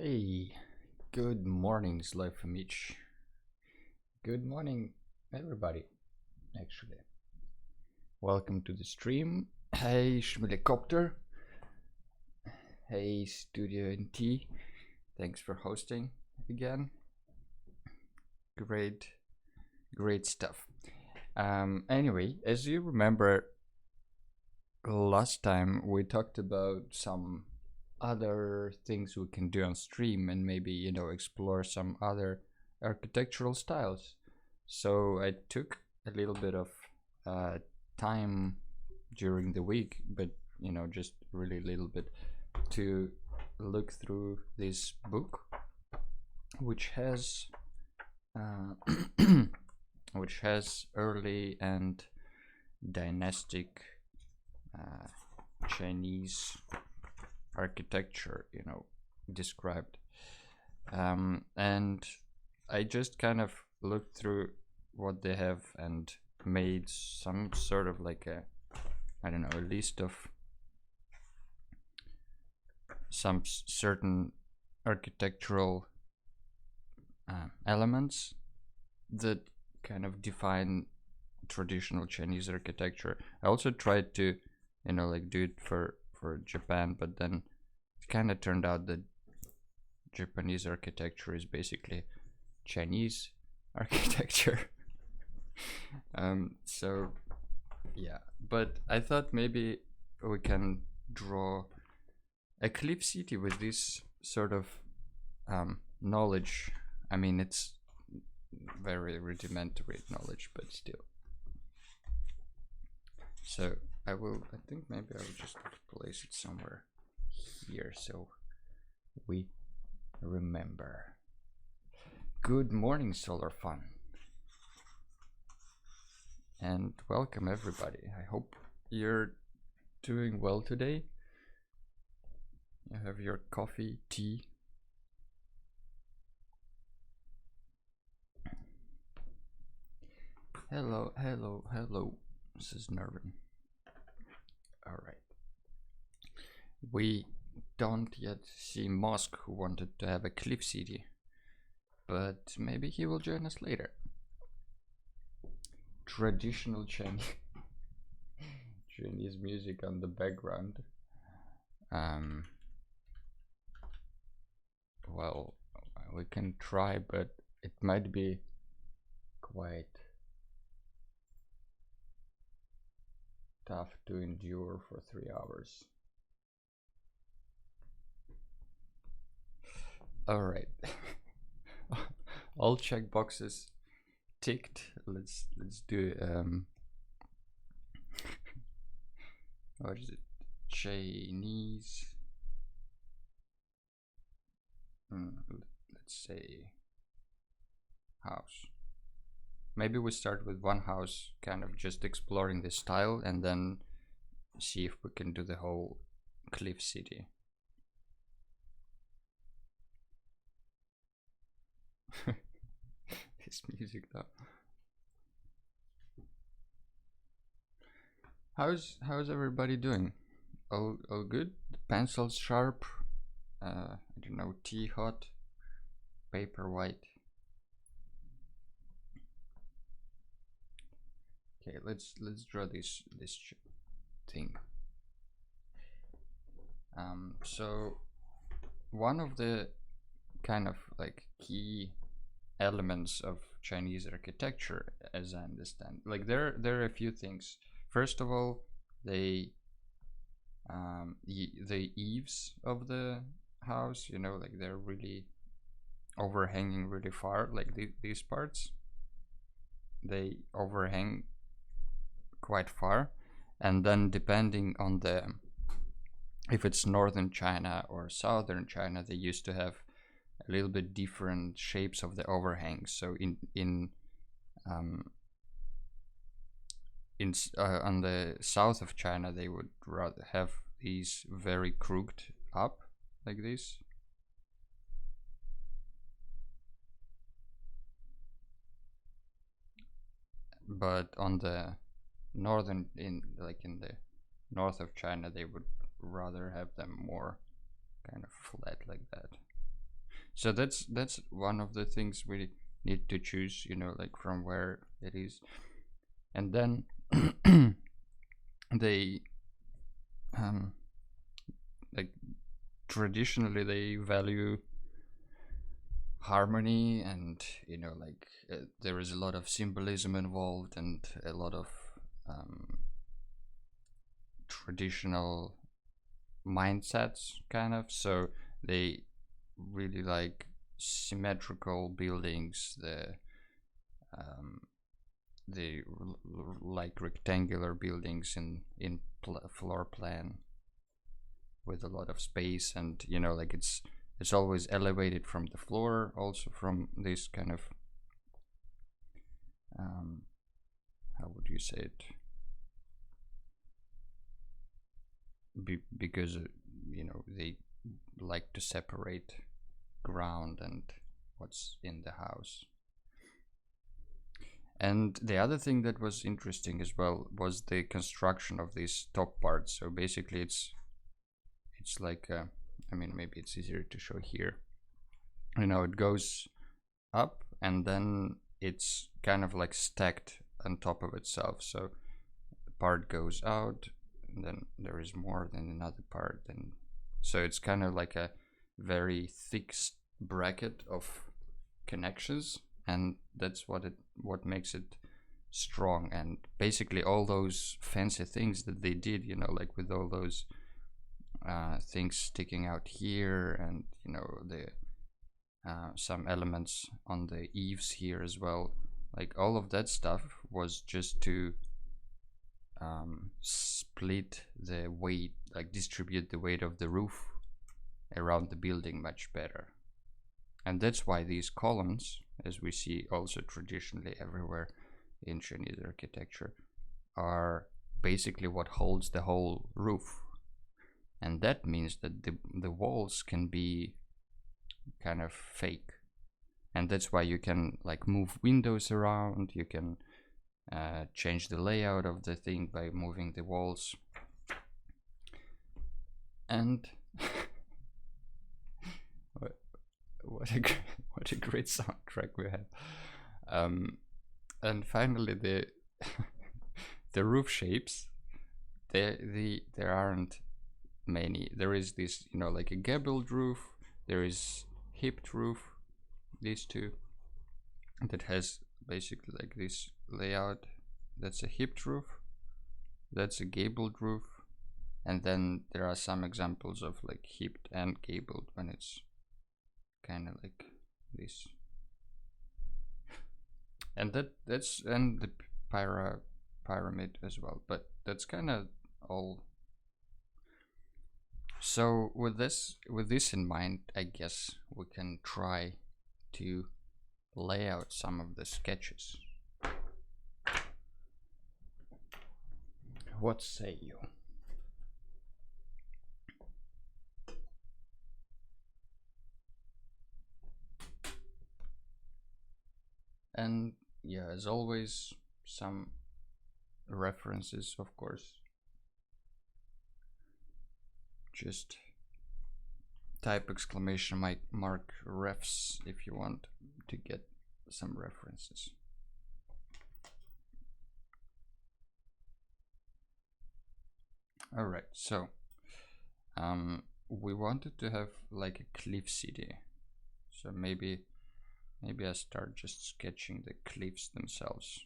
Hey, good morning, it's live from each. Good morning, everybody, actually. Welcome to the stream. Hey, Schmilecopter. Hey, Studio NT. Thanks for hosting again. Great stuff. Anyway, as you remember, last time we talked about some other things we can do on stream and maybe explore some other architectural styles. So I took a little bit of time during the week, but just really little bit, to look through this book, which has which has early and dynastic Chinese architecture, described. And I just kind of looked through what they have and made some sort of like a list of some certain architectural elements that kind of define traditional Chinese architecture. I also tried to do it for Japan, but then it kind of turned out that Japanese architecture is basically Chinese architecture. So yeah, but I thought maybe we can draw a cliff city with this sort of knowledge. I mean, it's very rudimentary knowledge, but still. So I think maybe I will just place it somewhere here so we remember. Good morning, Solar Fun. And welcome everybody. I hope you're doing well today. You have your coffee, tea. Hello. This is Nervin. Alright. We don't yet see Mosk, who wanted to have a cliff city, but maybe he will join us later. Traditional Chinese music on the background. Well, we can try, but it might be quite tough to endure for 3 hours. All right. All checkboxes ticked. Let's do what is it? Chinese. Let's say house. Maybe we start with one house, kind of just exploring the style, and then see if we can do the whole cliff city. This music though. How's everybody doing? All good? Pencils sharp? I don't know, tea hot? Paper white? Okay, let's draw this thing. So one of the kind of like key elements of Chinese architecture, as I understand, like there are a few things. First of all, the eaves of the house, like they're really overhanging really far. Like these parts, they overhang quite far, and then depending on if it's northern China or southern China, they used to have a little bit different shapes of the overhangs. So on the south of China, they would rather have these very crooked up like this. But on the northern, in the north of China, they would rather have them more kind of flat like that. So that's one of the things we need to choose, you know, like from where it is. And then they like traditionally they value harmony, and you know, like there is a lot of symbolism involved and a lot of traditional mindsets kind of. So they really like symmetrical buildings, um, like rectangular buildings in floor plan with a lot of space, and you know, like it's always elevated from the floor, also from this kind of how would you say it, because you know, they like to separate ground and what's in the house. And the other thing that was interesting as well was the construction of these top parts. So basically it's like I mean, maybe it's easier to show here. You know, it goes up and then it's kind of like stacked on top of itself. So the part goes out and then there is more than another part, and so it's kind of like a very thick bracket of connections, and that's what makes it strong. And basically all those fancy things that they did, you know, like with all those things sticking out here, and you know, the some elements on the eaves here as well, like all of that stuff was just to split the weight, like distribute the weight of the roof around the building much better. And that's why these columns, as we see also traditionally everywhere in Chinese architecture, are basically what holds the whole roof. And that means that the walls can be kind of fake. And that's why you can like move windows around, you can change the layout of the thing by moving the walls. And what a great soundtrack we have. And finally, the the roof shapes. There aren't many. There is this, you know, like a gabled roof. There is hipped roof. These two. That has basically like this layout. That's a hipped roof. That's a gabled roof. And then there are some examples of like hipped and gabled when it's kind of like this. And that's and the pyramid as well, but that's kind of all. So with this in mind, I guess we can try to lay out some of the sketches. What say you? And yeah, as always, some references, of course. Just type exclamation mark refs if you want to get some references. All right, so we wanted to have like a cliff city, so maybe I start just sketching the cliffs themselves,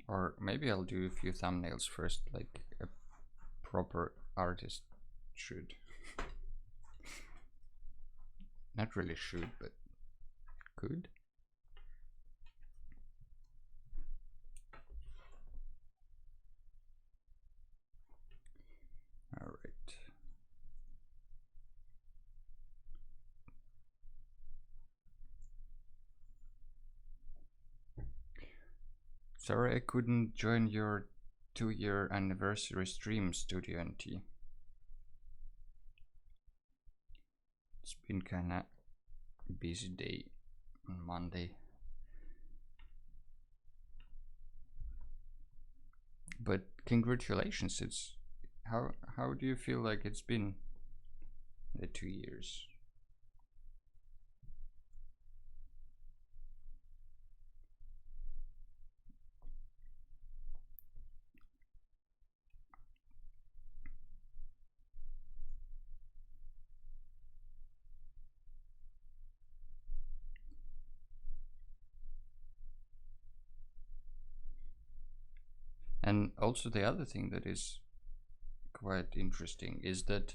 or maybe I'll do a few thumbnails first, like a proper artist should. Not really should, but could. All right. Sorry I couldn't join your 2-year anniversary stream, Studio NT. It's been kinda busy day on Monday. But congratulations, it's how do you feel like it's been? the 2 years. And also the other thing that is quite interesting is that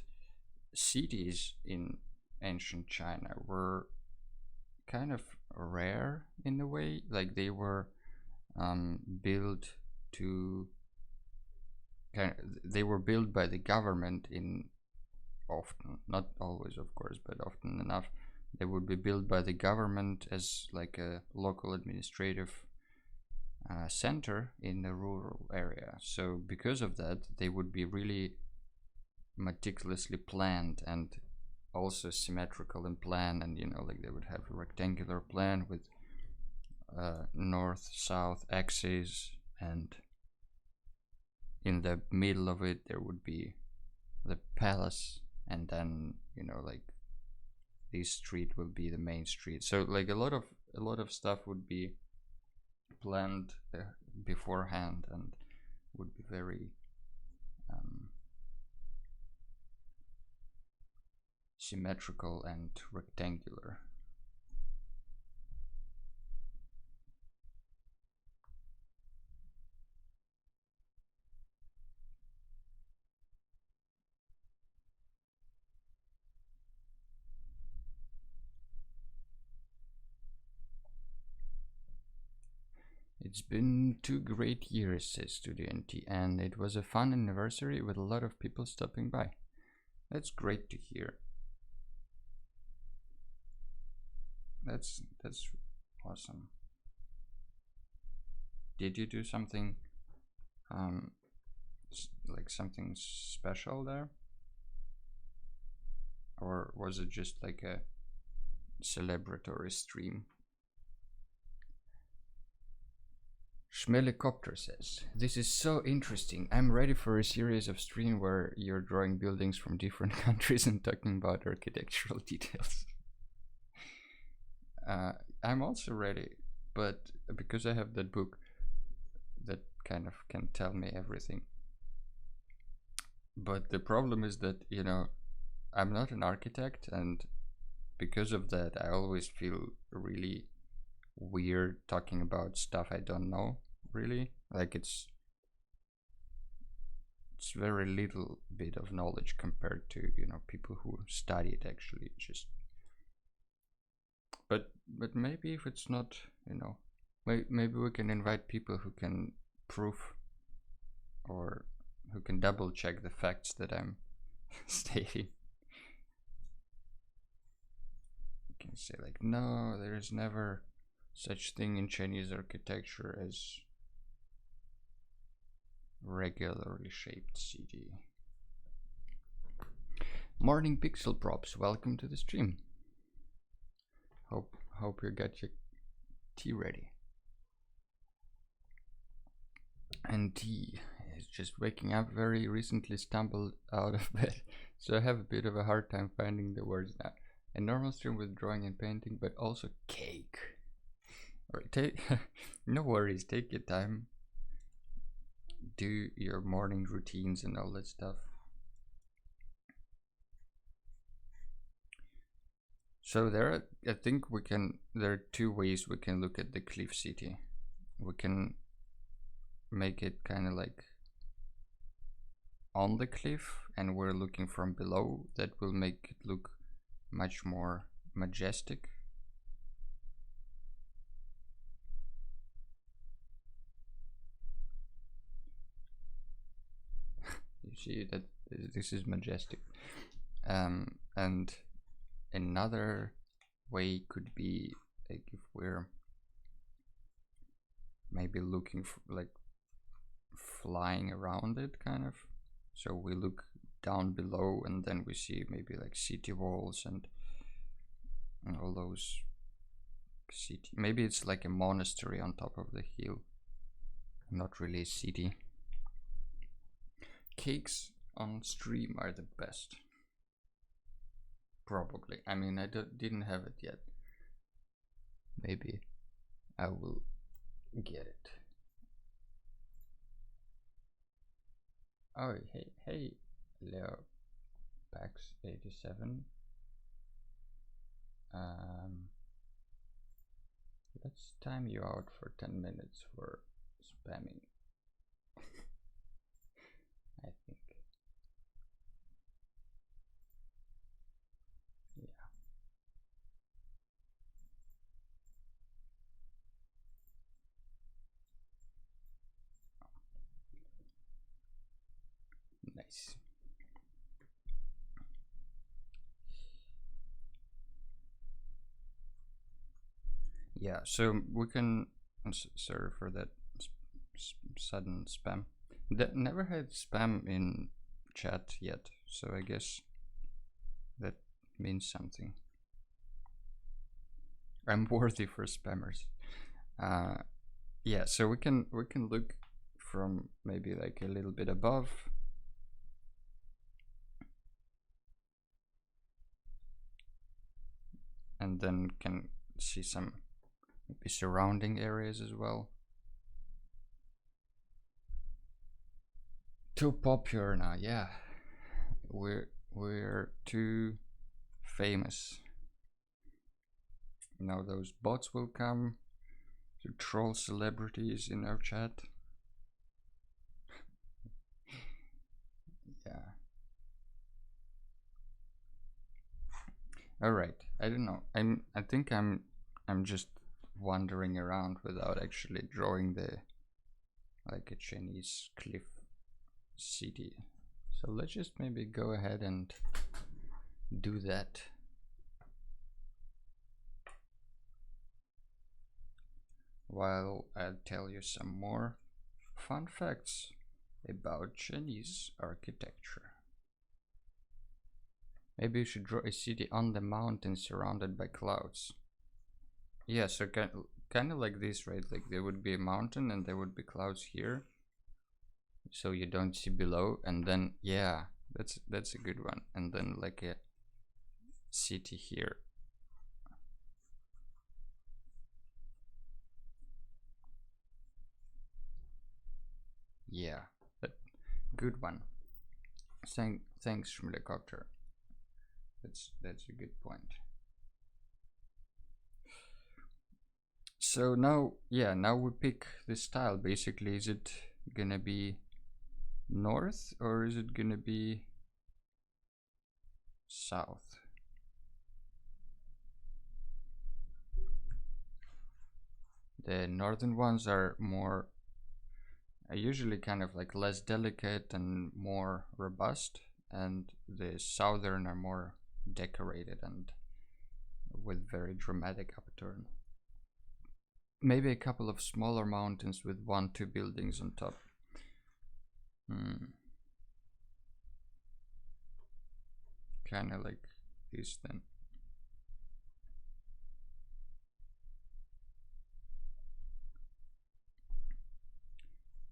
cities in ancient China were kind of rare in a way. Like they were built to they were built by the government in often, not always of course, but often enough they would be built by the government as like a local administrative center in the rural area. So because of that, they would be really meticulously planned and also symmetrical in plan, and like they would have a rectangular plan with north south axes, and in the middle of it there would be the palace, and then like this street will be the main street. So like a lot of stuff would be planned beforehand and would be very symmetrical and rectangular. It's been 2 great years, says Studenti, and it was a fun anniversary with a lot of people stopping by. That's great to hear. That's awesome. Did you do something like something special there? Or was it just like a celebratory stream? Schmelicopter says, "This is so interesting. I'm ready for a series of stream where you're drawing buildings from different countries and talking about architectural details." I'm also ready, but because I have that book that kind of can tell me everything. But the problem is that, I'm not an architect, and because of that, I always feel really weird talking about stuff I don't know, really. Like it's very little bit of knowledge compared to, people who study it actually. Just but maybe if it's not, maybe we can invite people who can prove or who can double check the facts that I'm stating. You can say like, no, there is never such thing in Chinese architecture as regularly shaped city. Morning Pixel Props, welcome to the stream. Hope you got your tea ready. And tea is just waking up, very recently stumbled out of bed, so I have a bit of a hard time finding the words now. A normal stream with drawing and painting, but also cake. Alright, no worries, take your time. Do your morning routines and all that stuff. So I think there are two ways we can look at the cliff city. We can make it kind of like on the cliff and we're looking from below. That will make it look much more majestic. You see that this is majestic. And another way could be like if we're maybe looking for like flying around it, kind of. So we look down below and then we see maybe like city walls and all those city. Maybe it's like a monastery on top of the hill, not really a city. Cakes on stream are the best. Probably. I mean, I didn't have it yet. Maybe I will get it. Oh, hey, Leo, Pax 87. Let's time you out for 10 minutes for spamming. I think. Yeah. Nice. Yeah, so we can. Sorry for that sudden spam. That never had spam in chat yet, so I guess that means something. I'm worthy for spammers. Yeah, so we can look from maybe like a little bit above. And then can see some maybe surrounding areas as well. Too popular now, yeah. We're too famous. Now those bots will come to troll celebrities in our chat. Yeah. All right. I don't know. I think I'm just wandering around without actually drawing the like a Chinese cliff city. So let's just maybe go ahead and do that. While I'll tell you some more fun facts about Chinese architecture. Maybe you should draw a city on the mountain surrounded by clouds. Yeah, so kind of like this, right? Like there would be a mountain and there would be clouds here, so you don't see below. And then yeah, that's a good one. And then like a city here. Yeah, but good one. Thanks, Schmidhelicopter. That's a good point. So now, yeah, now we pick the style. Basically, is it gonna be north or is it gonna be south? The northern ones are more usually kind of like less delicate and more robust, and the southern are more decorated and with very dramatic upturn. Maybe a couple of smaller mountains with 1-2 buildings on top. Kind of like this then.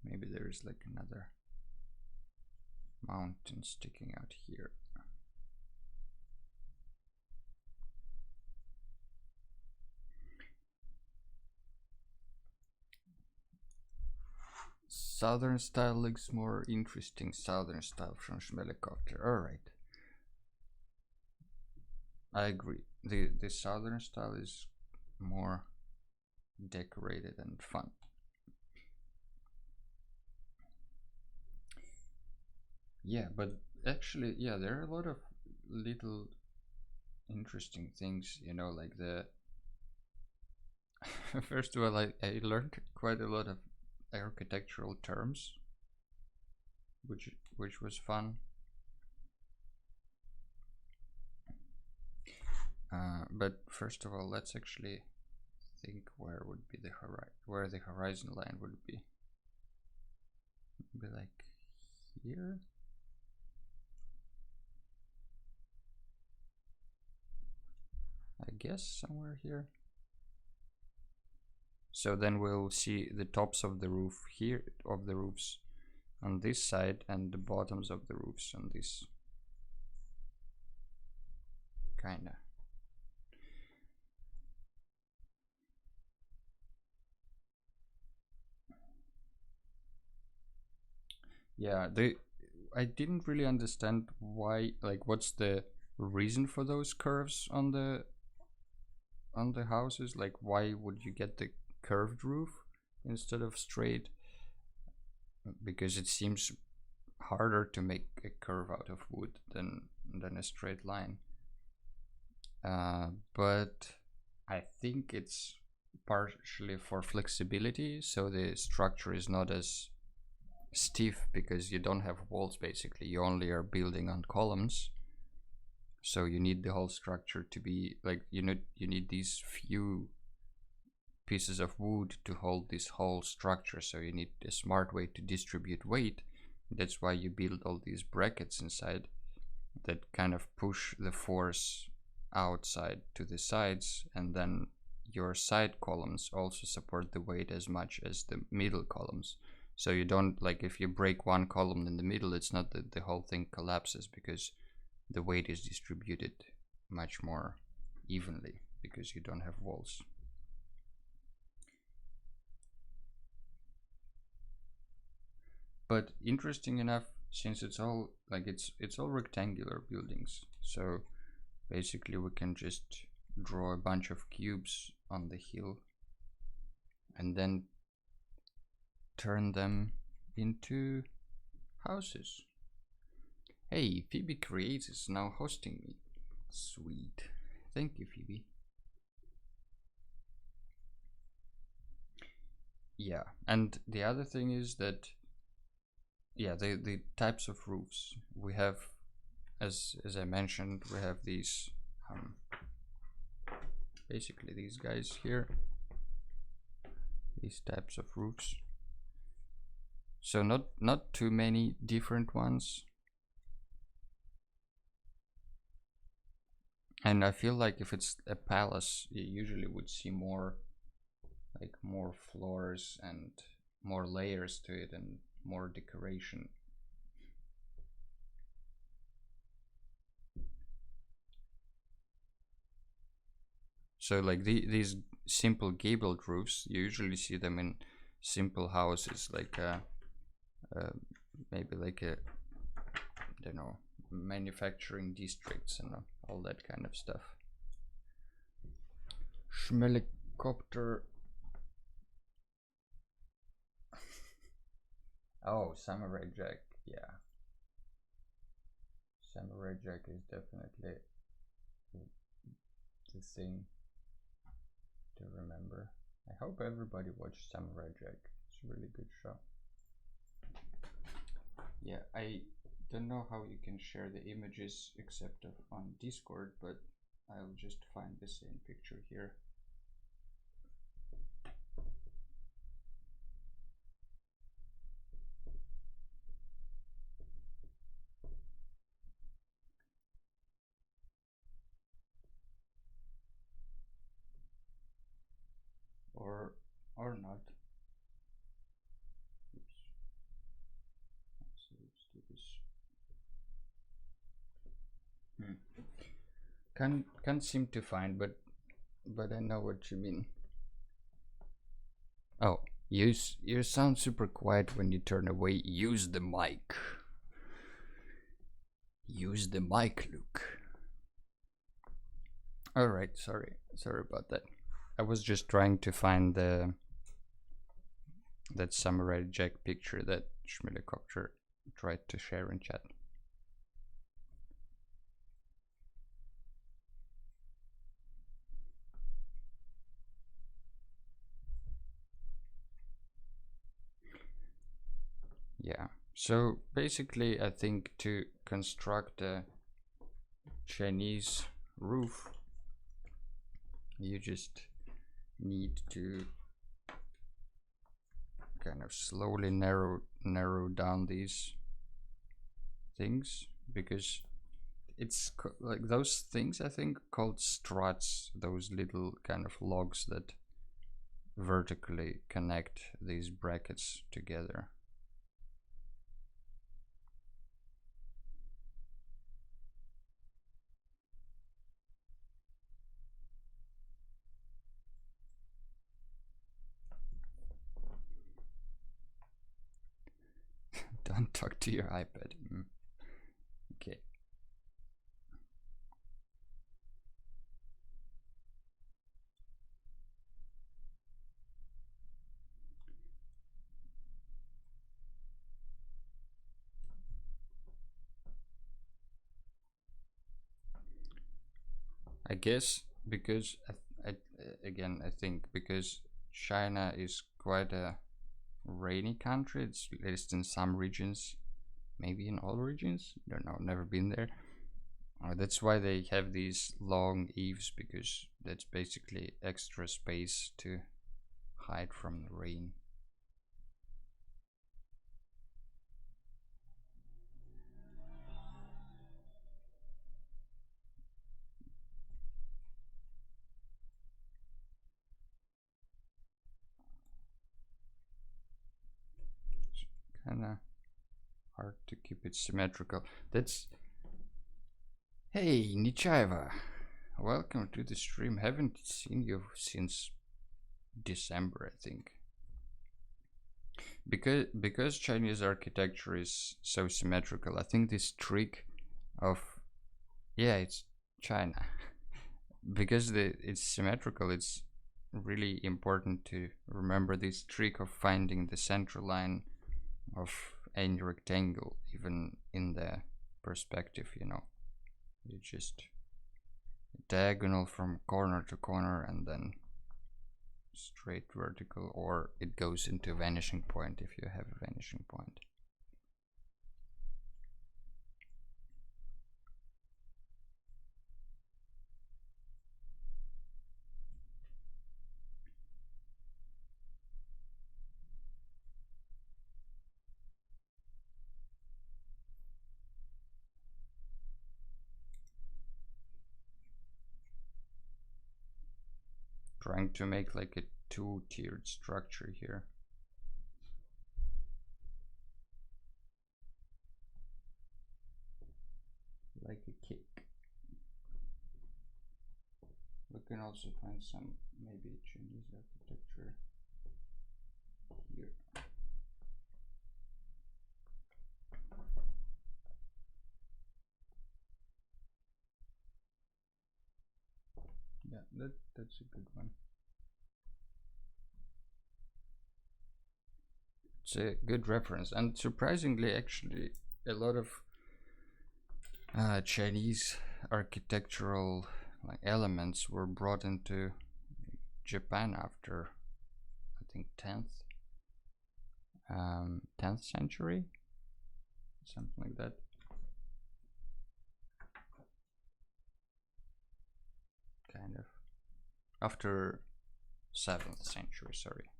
Maybe there is like another mountain sticking out here. Southern style looks more interesting. Southern style from Schmidhelicopter. Alright. I agree. The southern style is more decorated and fun. Yeah, but actually, yeah, there are a lot of little interesting things, you know, like the first of all, I learned quite a lot of architectural terms, which was fun. But first of all, let's actually think where would be the where the horizon line would be. Maybe like here. I guess somewhere here. So then we'll see the tops of the roof here, of the roofs on this side, and the bottoms of the roofs on this kinda. Yeah, I didn't really understand why, like, what's the reason for those curves on the houses? Like, why would you get the curved roof instead of straight? Because it seems harder to make a curve out of wood than a straight line. But I think it's partially for flexibility, so the structure is not as stiff because you don't have walls. Basically, you only are building on columns, so you need the whole structure to be like, you need these few pieces of wood to hold this whole structure, so you need a smart way to distribute weight. That's why you build all these brackets inside that kind of push the force outside to the sides, and then your side columns also support the weight as much as the middle columns. So you don't, like, if you break one column in the middle, it's not that the whole thing collapses, because the weight is distributed much more evenly because you don't have walls. But interesting enough, since it's all like it's all rectangular buildings, so basically we can just draw a bunch of cubes on the hill and then turn them into houses. Hey, Phoebe Creates is now hosting me. Sweet. Thank you, Phoebe. Yeah, and the other thing is that, yeah, the types of roofs we have, as I mentioned, we have these basically these guys here, these types of roofs. So not too many different ones. And I feel like if it's a palace, you usually would see more, like, more floors and more layers to it and more decoration. So like these simple gabled roofs, you usually see them in simple houses, like maybe like a, I don't know, manufacturing districts and all that kind of stuff. Schmelicopter. Oh, Samurai Jack, yeah. Samurai Jack is definitely the thing to remember. I hope everybody watched Samurai Jack. It's a really good show. Yeah, I don't know how you can share the images except on Discord, but I'll just find the same picture here. Or not. Oops. Let's do this. Can't seem to find, but I know what you mean. Oh, you sound super quiet when you turn away. Use the mic. Use the mic, Luke. All right, sorry about that. I was just trying to find that Samurai Jack picture that Schmilicopter tried to share in chat. Yeah, so basically I think to construct a Chinese roof, you just need to kind of slowly narrow down these things, because it's like those things, I think, called struts, those little kind of logs that vertically connect these brackets together. talk to your iPad. Okay. I guess because again, I think because China is quite a rainy country. It's at least in some regions, maybe in all regions. Don't know. Never been there. That's why they have these long eaves, because that's basically extra space to hide from the rain. Kind of hard to keep it symmetrical. That's Hey Nichaiva, welcome to the stream. Haven't seen you since December, I think. Because Chinese architecture is so symmetrical, I think this trick of yeah, it's China. Because it's symmetrical, it's really important to remember this trick of finding the center line of any rectangle, even in the perspective, you know. You just diagonal from corner to corner and then straight vertical, or it goes into vanishing point if you have a vanishing point. Trying to make like a two-tiered structure here. Like a cake. We can also find some maybe Chinese architecture here. Yeah, that's a good one. It's a good reference, and surprisingly, actually, a lot of Chinese architectural like elements were brought into Japan after, I think, 10th century, something like that. Kind of after 7th century, sorry.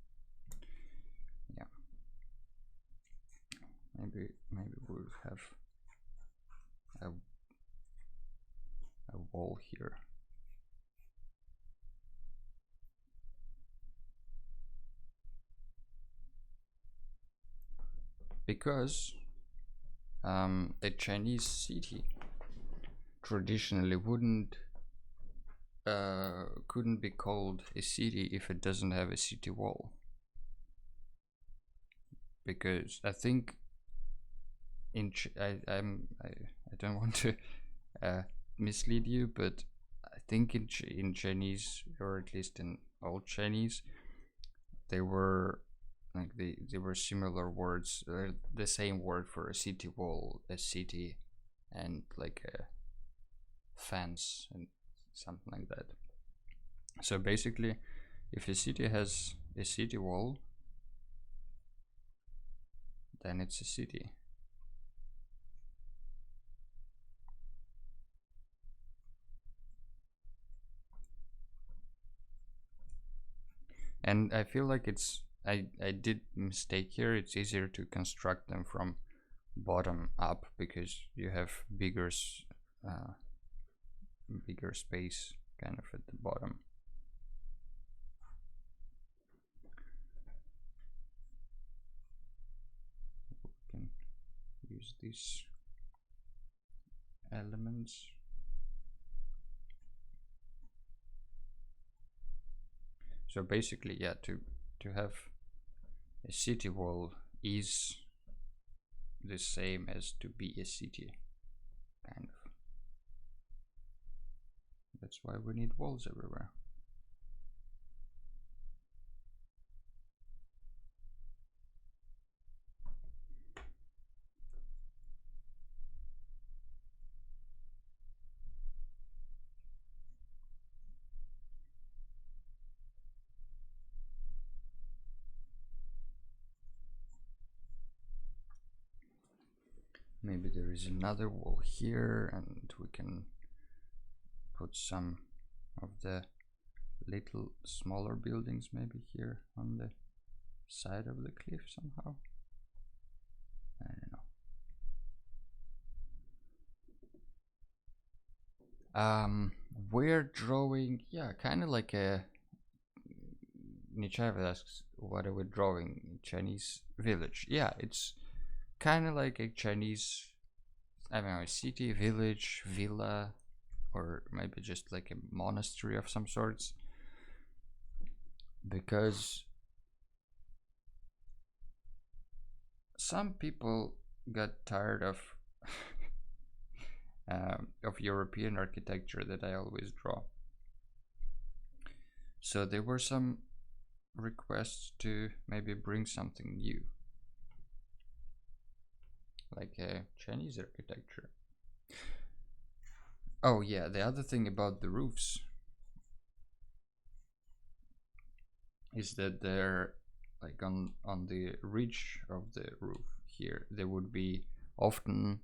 Yeah, maybe we'll have a wall here. Because a Chinese city traditionally couldn't be called a city if it doesn't have a city wall. Because I think I don't want to mislead you, but I think in Chinese, or at least in old Chinese, they were like they were similar words, the same word for a city wall, a city, and like a fence and something like that. So basically, if a city has a city wall, then it's a city. And I feel like I did mistake here. It's easier to construct them from bottom up because you have bigger space kind of at the bottom. We can use these elements. So basically, yeah, to have a city wall is the same as to be a city, kind of. That's why we need walls everywhere. Maybe there is another wall here, and we can put some of the little smaller buildings maybe here on the side of the cliff somehow. I don't know. We're drawing, yeah, kind of like a. Nichaev asks, "What are we drawing? Chinese village?" Yeah, it's kind of like a Chinese, I don't know, a city, village, villa, or maybe just like a monastery of some sorts. Because some people got tired of European architecture that I always draw. So there were some requests to maybe bring something new, like Chinese architecture. Oh yeah, the other thing about the roofs is that they're like on the ridge of the roof here there would be often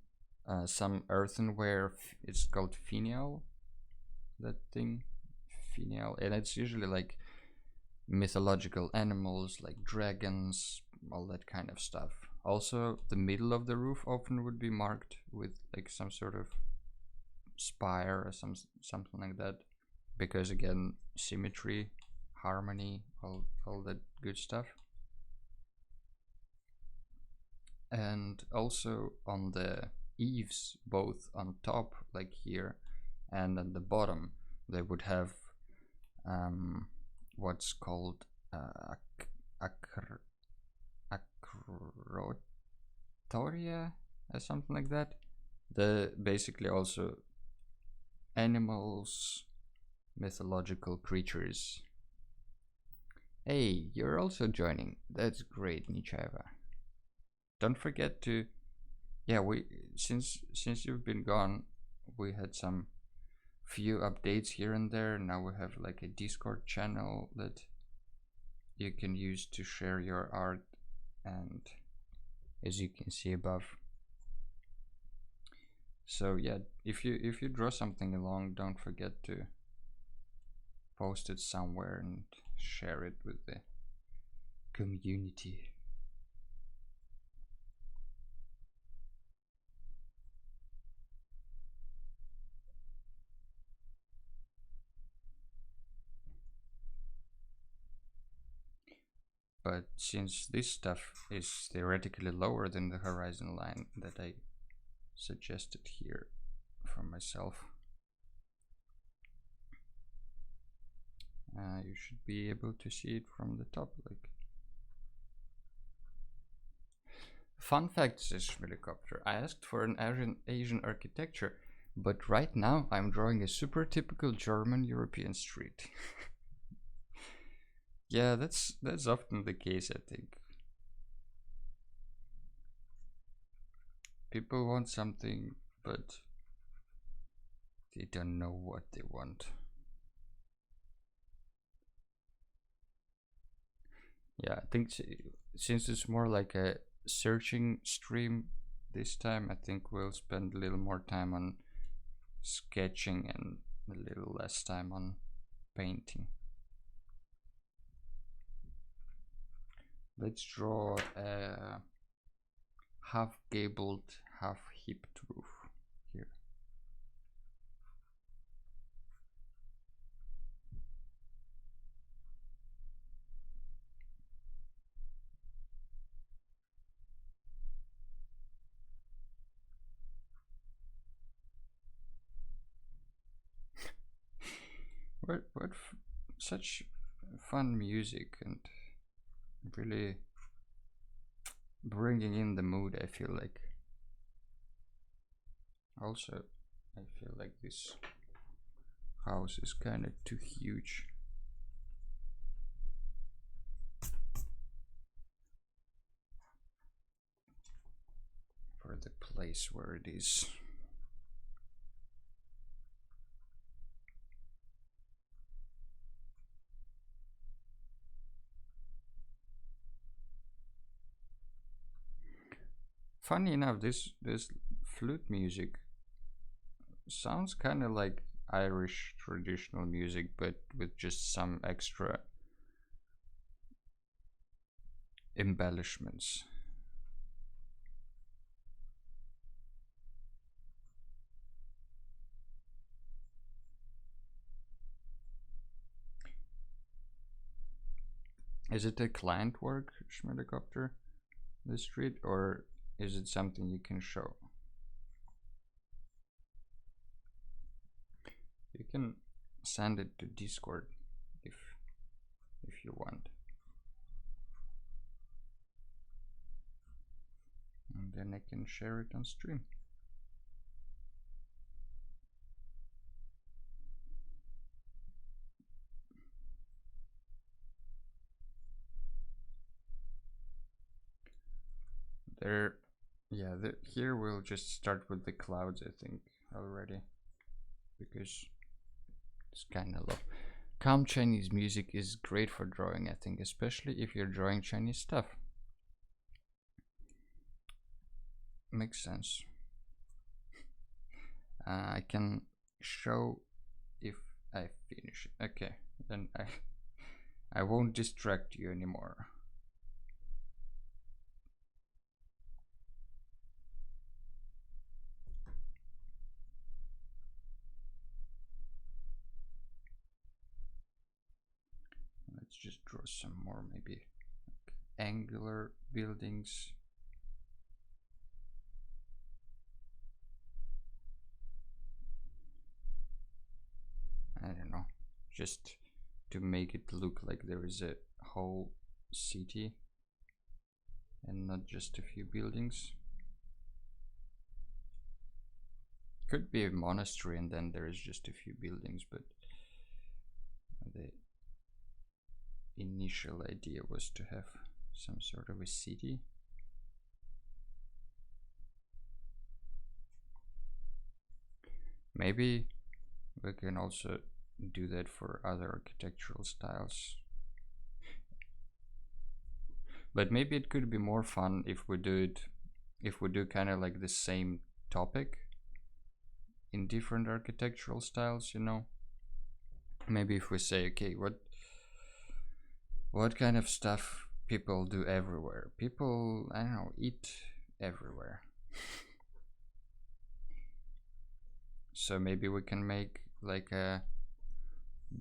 some earthenware. It's called finial, that thing, finial, and it's usually like mythological animals like dragons, all that kind of stuff. Also, the middle of the roof often would be marked with like some sort of spire or something like that, because again, symmetry, harmony, all that good stuff. And also on the eaves, both on top like here and at the bottom, they would have what's called acrotoria or something like that. The basically also animals, mythological creatures. Hey, you're also joining. That's great, Nichaiva. Don't forget to, yeah, we since you've been gone, we had some few updates here and there. Now we have like a Discord channel that you can use to share your art, and as you can see above. So yeah, if you draw something along, don't forget to post it somewhere and share it with the community. But since this stuff is theoretically lower than the horizon line that I suggested here for myself, you should be able to see it from the top. Like, fun fact, says Helicopter, I asked for an Asian architecture, but right now I'm drawing a super typical German European street. Yeah, that's often the case, I think. People want something, but they don't know what they want. Yeah, I think since it's more like a searching stream this time, I think we'll spend a little more time on sketching and a little less time on painting. Let's draw a half gabled, half hipped roof here. What such fun music, and really bringing in the mood, I feel like. Also, I feel like this house is kind of too huge. For the place where it is. Funny enough, this flute music sounds kind of like Irish traditional music, but with just some extra embellishments. Is it a client work, Schmidhelicopter, the street, or is it something you can show? You can send it to Discord if you want. And then I can share it on stream. There, yeah, here we'll just start with the clouds, I think, already, because it's kind of low. Calm Chinese music is great for drawing, I think, especially if you're drawing Chinese stuff. Makes sense. I can show if I finish it. Okay, then I won't distract you anymore. Let's just draw some more, maybe angular buildings. I don't know, just to make it look like there is a whole city and not just a few buildings. Could be a monastery and then there is just a few buildings, but the initial idea was to have some sort of a city. Maybe we can also do that for other architectural styles. But maybe it could be more fun if we do kind of like the same topic in different architectural styles, you know. Maybe if we say, okay, what kind of stuff people do everywhere? People, I don't know, eat everywhere. So maybe we can make like a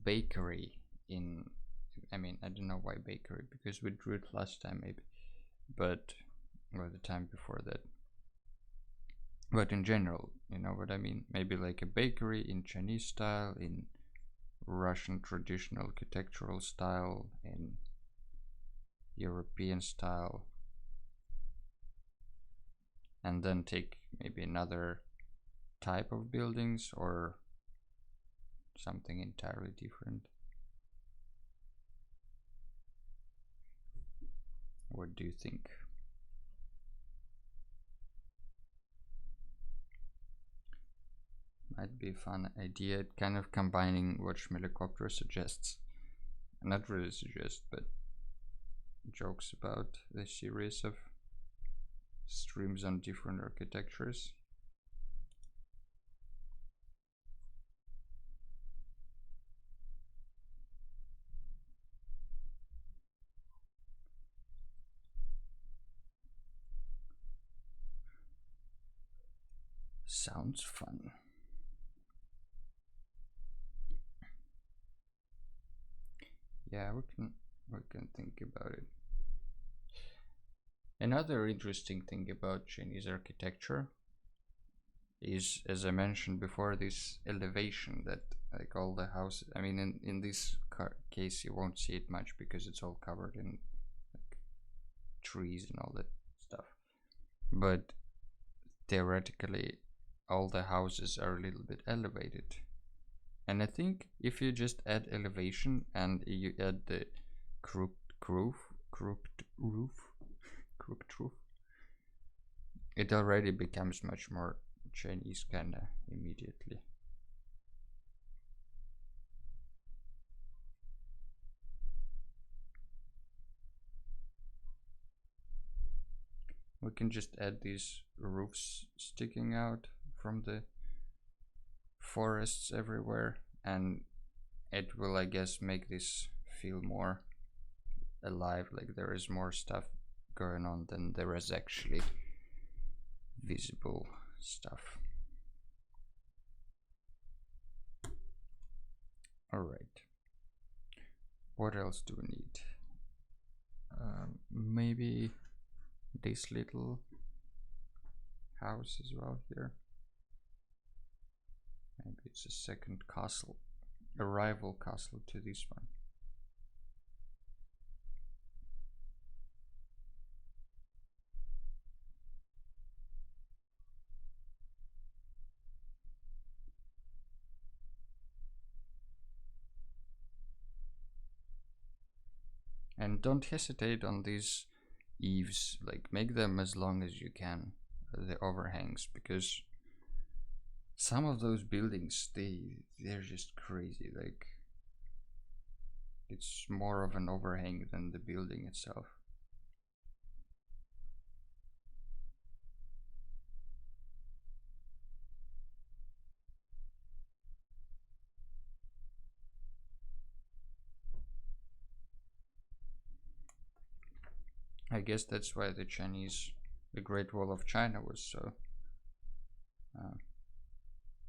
bakery in, I mean, I don't know why bakery, because we drew it last time maybe, but, or the time before that. But in general, you know what I mean? Maybe like a bakery in Chinese style, in Russian traditional architectural style, in European style, and then take maybe another type of buildings or something entirely different. What do you think? Might be a fun idea, kind of combining what Schmidhelicopter suggests. Not really suggest, but jokes about the series of streams on different architectures. Sounds fun. Yeah, we can think about it. Another interesting thing about Chinese architecture is, as I mentioned before, this elevation that like all the houses, I mean in this case you won't see it much because it's all covered in like trees and all that stuff, but theoretically all the houses are a little bit elevated. And I think if you just add elevation and you add the crooked roof, it already becomes much more Chinese kinda immediately. We can just add these roofs sticking out from the forests everywhere, and it will, I guess, make this feel more alive, like there is more stuff going on than there is actually visible stuff. Alright, what else do we need? Maybe this little house as well here. Maybe it's a second castle, a rival castle to this one. And don't hesitate on these eaves, like make them as long as you can, the overhangs, because some of those buildings, they're just crazy. Like it's more of an overhang than the building itself. I guess that's why the Great Wall of China was so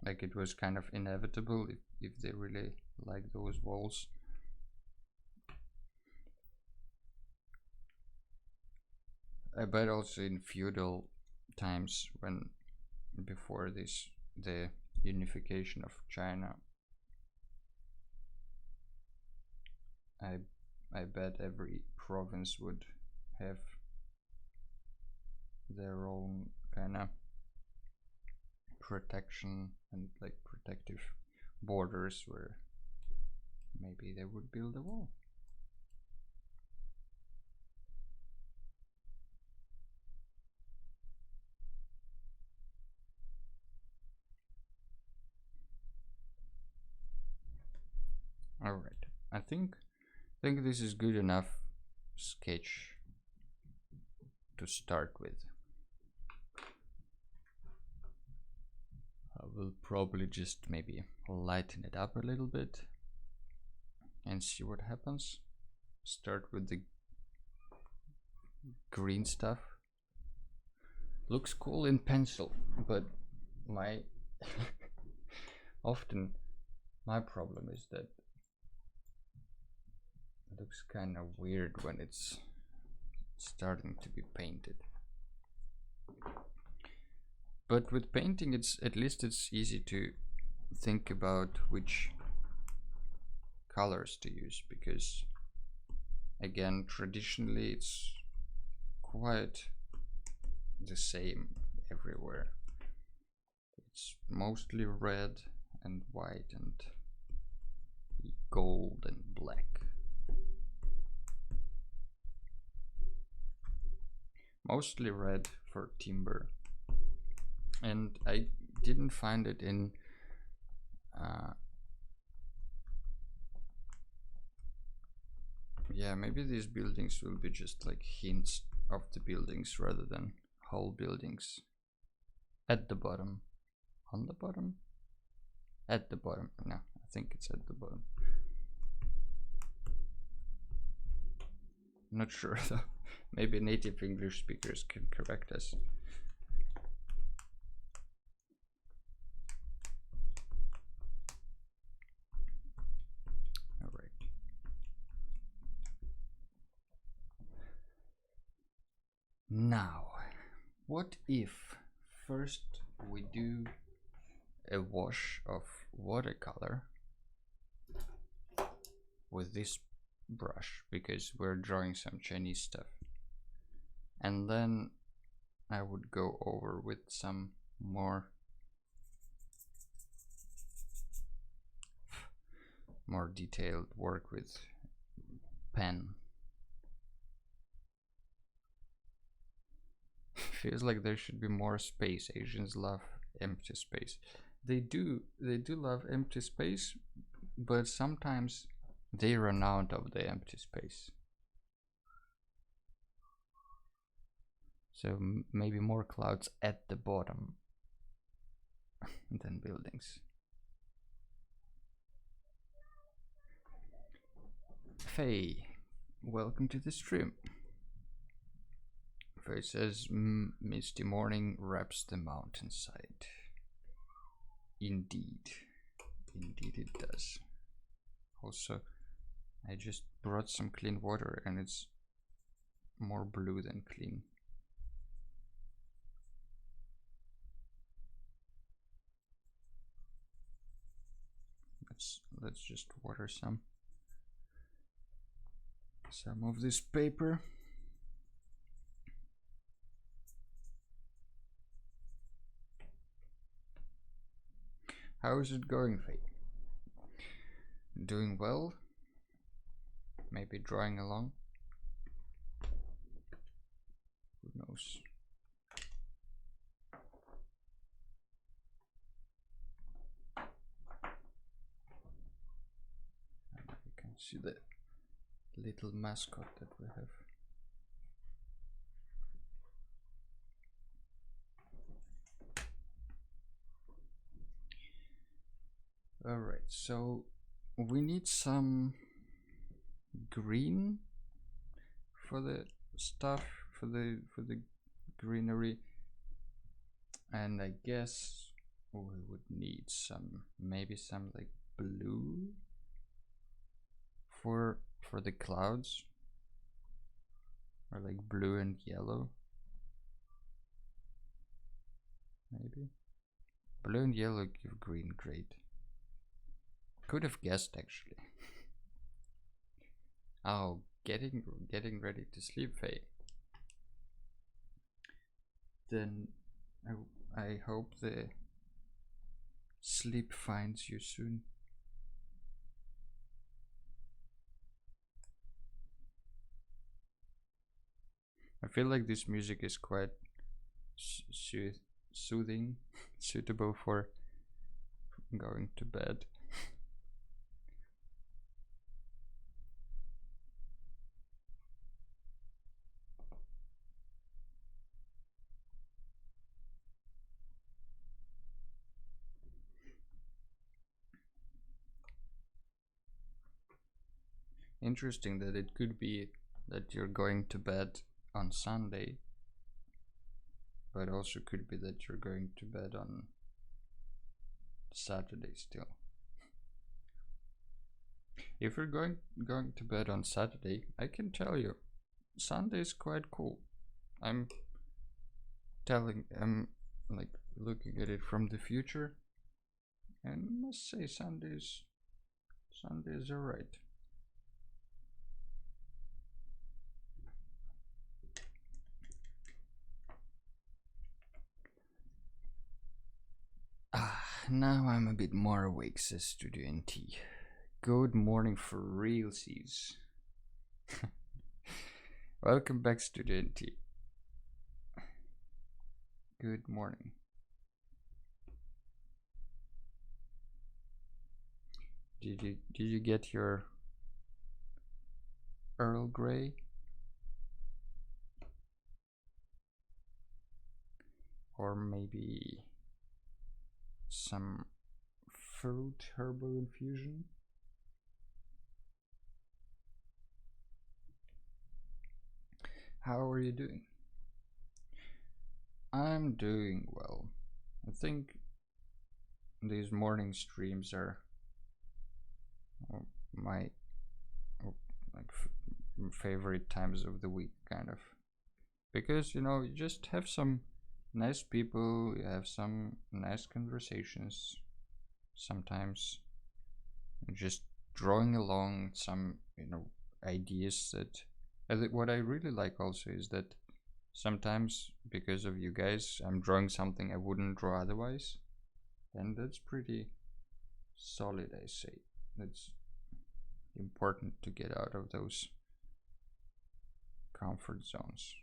like it was kind of inevitable if they really like those walls. I bet also in feudal times, when before this, the unification of China, I bet every province would have their own kind of protection and like protective borders where maybe they would build a wall. All right, I think this is good enough sketch to start with. I will probably just maybe lighten it up a little bit and see what happens. Start with the green stuff. Looks cool in pencil, but my often my problem is that it looks kind of weird when it's starting to be painted. But with painting, at least it's easy to think about which colors to use, because again, traditionally it's quite the same everywhere. It's mostly red and white and gold and black. Mostly red for timber. And I didn't find it in yeah, maybe these buildings will be just like hints of the buildings rather than whole buildings. At the bottom. On the bottom? At the bottom. No, I think it's at the bottom. Not sure though. Maybe native English speakers can correct us. Now, what if first we do a wash of watercolor with this brush, because we're drawing some Chinese stuff, and then I would go over with some more more detailed work with pen. Feels like there should be more space. Asians love empty space. They do love empty space, but sometimes they run out of the empty space. So maybe more clouds at the bottom than buildings. Faye, welcome to the stream. Faye says, misty morning wraps the mountainside. Indeed. Indeed it does. Also, I just brought some clean water and it's more blue than clean. Let's just water some of this paper. How is it going, Faye? Doing well? Maybe drawing along? Who knows? You can see the little mascot that we have. Alright, so we need some green for the stuff, for the greenery, and I guess we would need maybe some like blue for the clouds, or like blue and yellow. Maybe blue and yellow give green great. Could have guessed actually. Oh, getting ready to sleep, Faye. Then I hope the sleep finds you soon. I feel like this music is quite soothing, suitable for going to bed. Interesting that it could be that you're going to bed on Sunday, but also could be that you're going to bed on Saturday still. If you're going to bed on Saturday, I can tell you, Sunday is quite cool. I'm like looking at it from the future, and I must say Sundays are right. Now I'm a bit more awake, says Studio NT. Good morning for realsies. Welcome back, Studio NT. Good morning. Did you get your Earl Grey? Or maybe some fruit herbal infusion? How are you doing? I'm doing well. I think these morning streams are my favorite times of the week, kind of, because you just have some nice people, you have some nice conversations, sometimes just drawing along some ideas that what I really like also is that sometimes because of you guys I'm drawing something I wouldn't draw otherwise, and that's pretty solid, I say. That's important to get out of those comfort zones.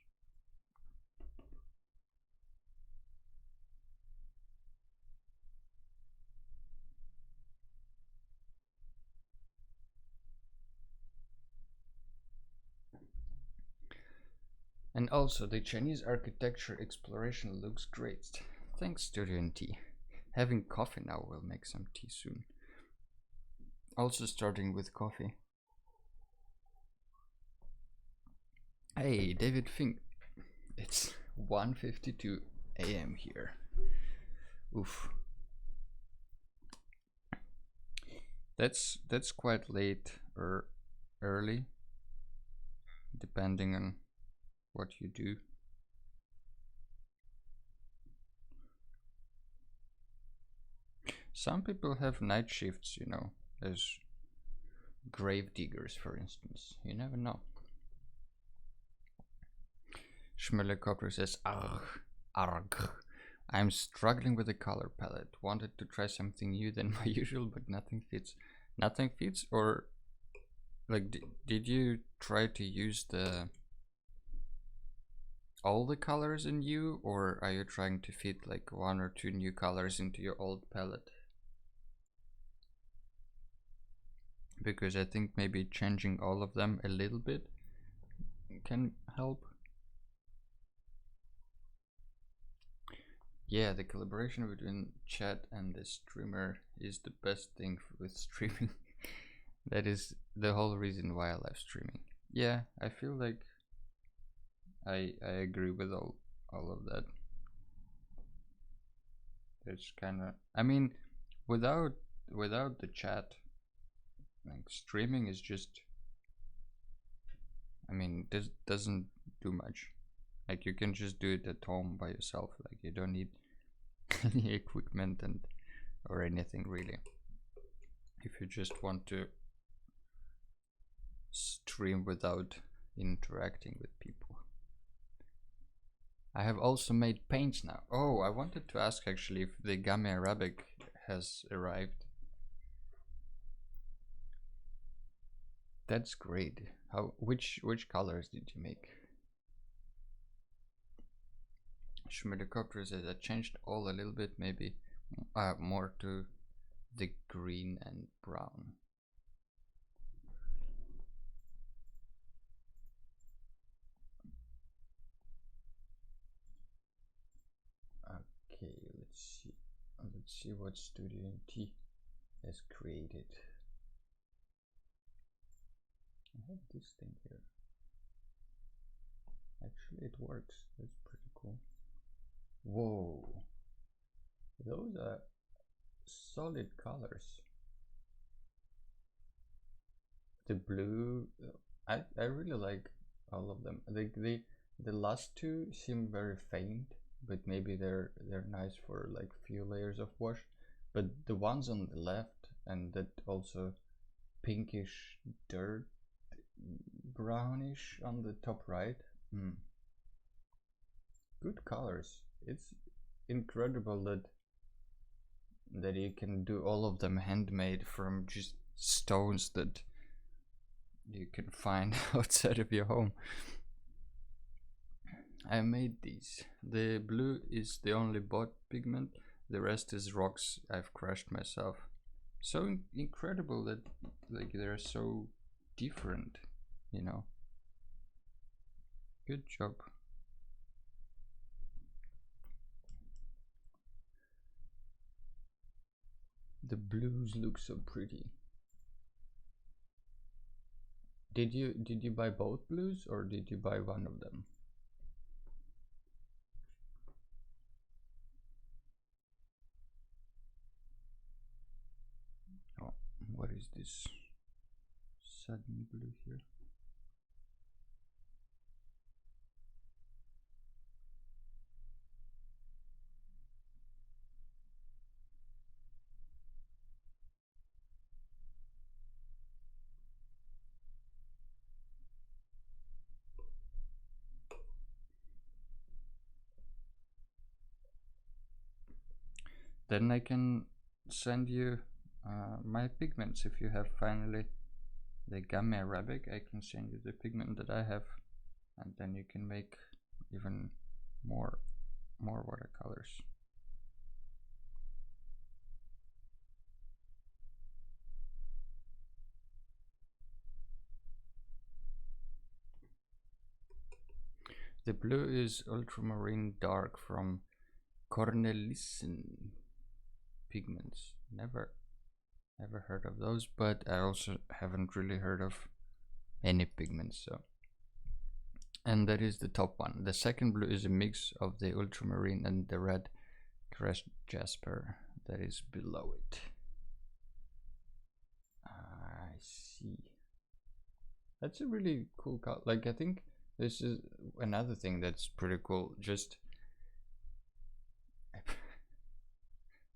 And also, the Chinese architecture exploration looks great. Thanks, Studio and Tea. Having coffee now, we'll make some tea soon. Also starting with coffee. Hey, David Fink. It's 1:52 a.m. here. Oof. That's quite late or early, depending on what you do. Some people have night shifts, you know, as grave diggers, for instance. You never know. Schmillercopter says, arg, arg. I'm struggling with the color palette. Wanted to try something new than my usual, but nothing fits. Nothing fits, or like, did you try to use all the colors in you, or are you trying to fit like 1 or 2 new colors into your old palette? Because I think maybe changing all of them a little bit can help. Yeah, the collaboration between chat and the streamer is the best thing with streaming. That is the whole reason why I love streaming. Yeah, I feel like I agree with all of that. It's kind of, I mean, without the chat, like streaming is just, I mean, this doesn't do much. Like you can just do it at home by yourself. Like you don't need any equipment and or anything really. If you just want to stream without interacting with people. I have also made paints now. Oh, I wanted to ask actually if the Gummy Arabic has arrived. That's great. How which colors did you make? Schmidecopter says I changed all a little bit, maybe more to the green and brown. Okay, let's see what Studio T has created. I have this thing here. Actually, it works. That's pretty cool. Whoa, those are solid colors. The blue, I really like all of them. The last two seem very faint, but maybe they're nice for like few layers of wash. But the ones on the left and that also pinkish dirt brownish on the top right, good colors. It's incredible that you can do all of them handmade from just stones that you can find outside of your home. I made these. The blue is the only bought pigment, the rest is rocks I've crushed myself. So incredible that like they're so different, you know. Good job. The blues look so pretty. Did you buy both blues or did you buy one of them? Oh, what is this sudden blue here? Then I can send you my pigments if you have finally the Gamme Arabic, I can send you the pigment that I have, and then you can make even more watercolors. The blue is ultramarine dark from Cornelissen pigments. Never heard of those, but I also haven't really heard of any pigments. So, and that is the top one. The second blue is a mix of the ultramarine and the red crest jasper that is below it. I see. That's a really cool color. Like, I think this is another thing that's pretty cool. Just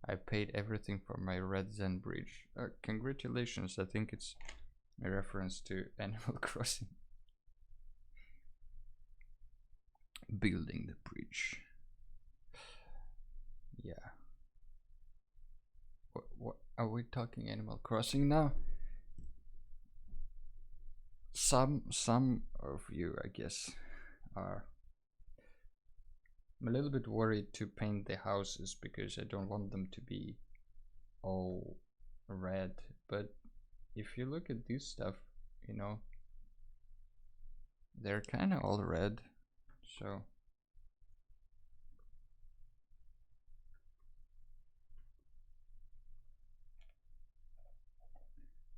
I paid everything for my red Zen bridge. Congratulations. I think it's a reference to Animal Crossing. Building the bridge. Yeah. What are we talking Animal Crossing now? Some of you, I guess, are. I'm a little bit worried to paint the houses because I don't want them to be all red, but if you look at this stuff, you know, they're kind of all red, so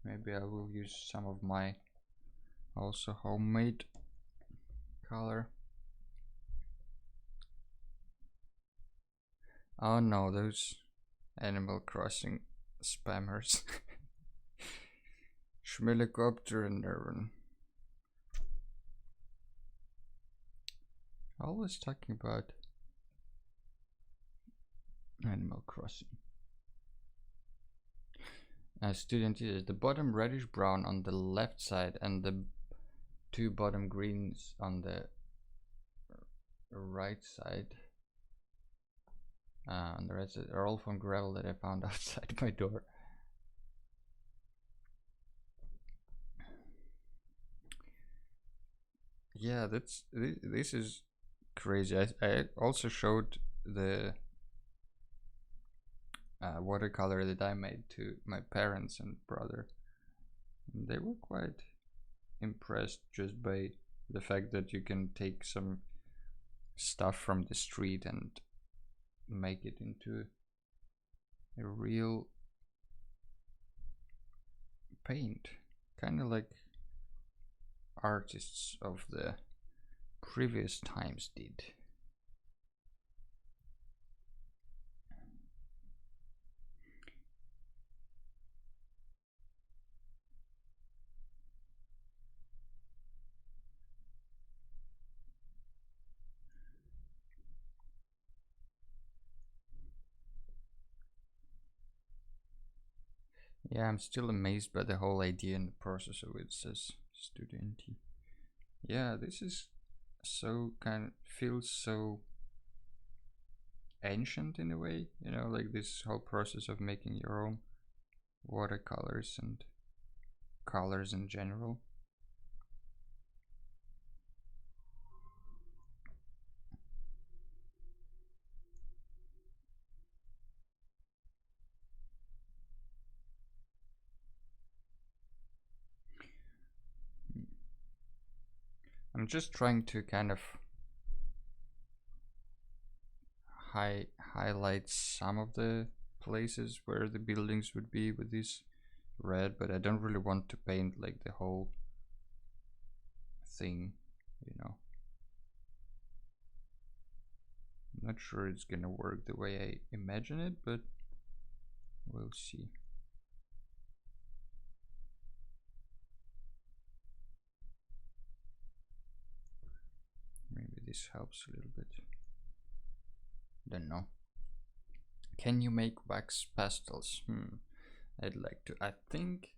maybe I will use some of my also homemade color. Oh no, those Animal Crossing spammers. Schmelikopter and Nerven. Always talking about Animal Crossing. Student is the bottom reddish brown on the left side and the two bottom greens on the right side. And the rest are all from gravel that I found outside my door. Yeah, this is crazy. I also showed the watercolor that I made to my parents and brother. They were quite impressed just by the fact that you can take some stuff from the street and make it into a real paint, kind of like artists of the previous times did. Yeah, I'm still amazed by the whole idea and the process of it, says Studenti. Yeah, this is so feels so ancient in a way, you know, like this whole process of making your own watercolors and colors in general. I'm just trying to kind of highlight some of the places where the buildings would be with this red, but I don't really want to paint like the whole thing, you know. I'm not sure it's gonna work the way I imagine it, but we'll see. Maybe this helps a little bit. Don't know. Can you make wax pastels? I'd like to. I think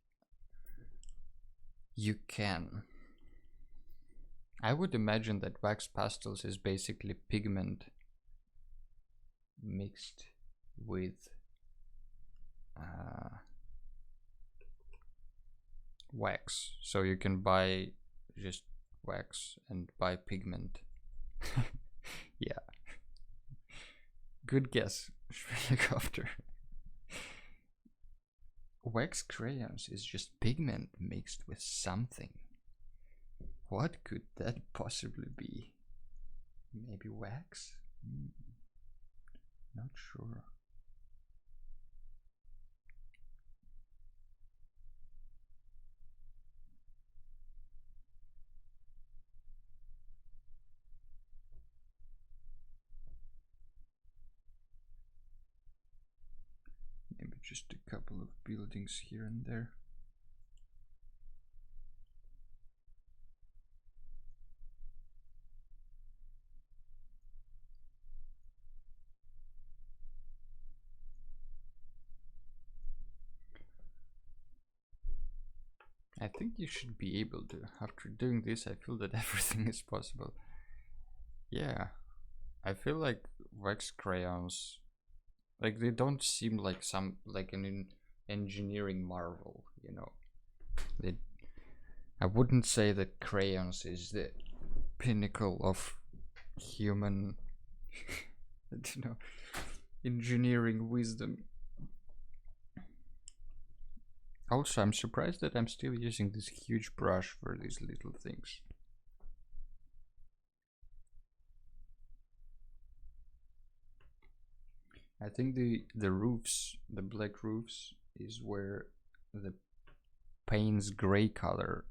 you can. I would imagine that wax pastels is basically pigment mixed with wax. So you can buy just wax and buy pigment. Yeah. Good guess, helicopter. Wax crayons is just pigment mixed with something. What could that possibly be? Maybe wax? Not sure. Maybe just a couple of buildings here and there. I think you should be able to. After doing this, I feel that everything is possible. Yeah, I feel like wax crayons, like they don't seem like an engineering marvel, you know. They, I wouldn't say that crayons is the pinnacle of human, you know, engineering wisdom. Also, I'm surprised that I'm still using this huge brush for these little things. I think the roofs, the black roofs, is where the Payne's gray color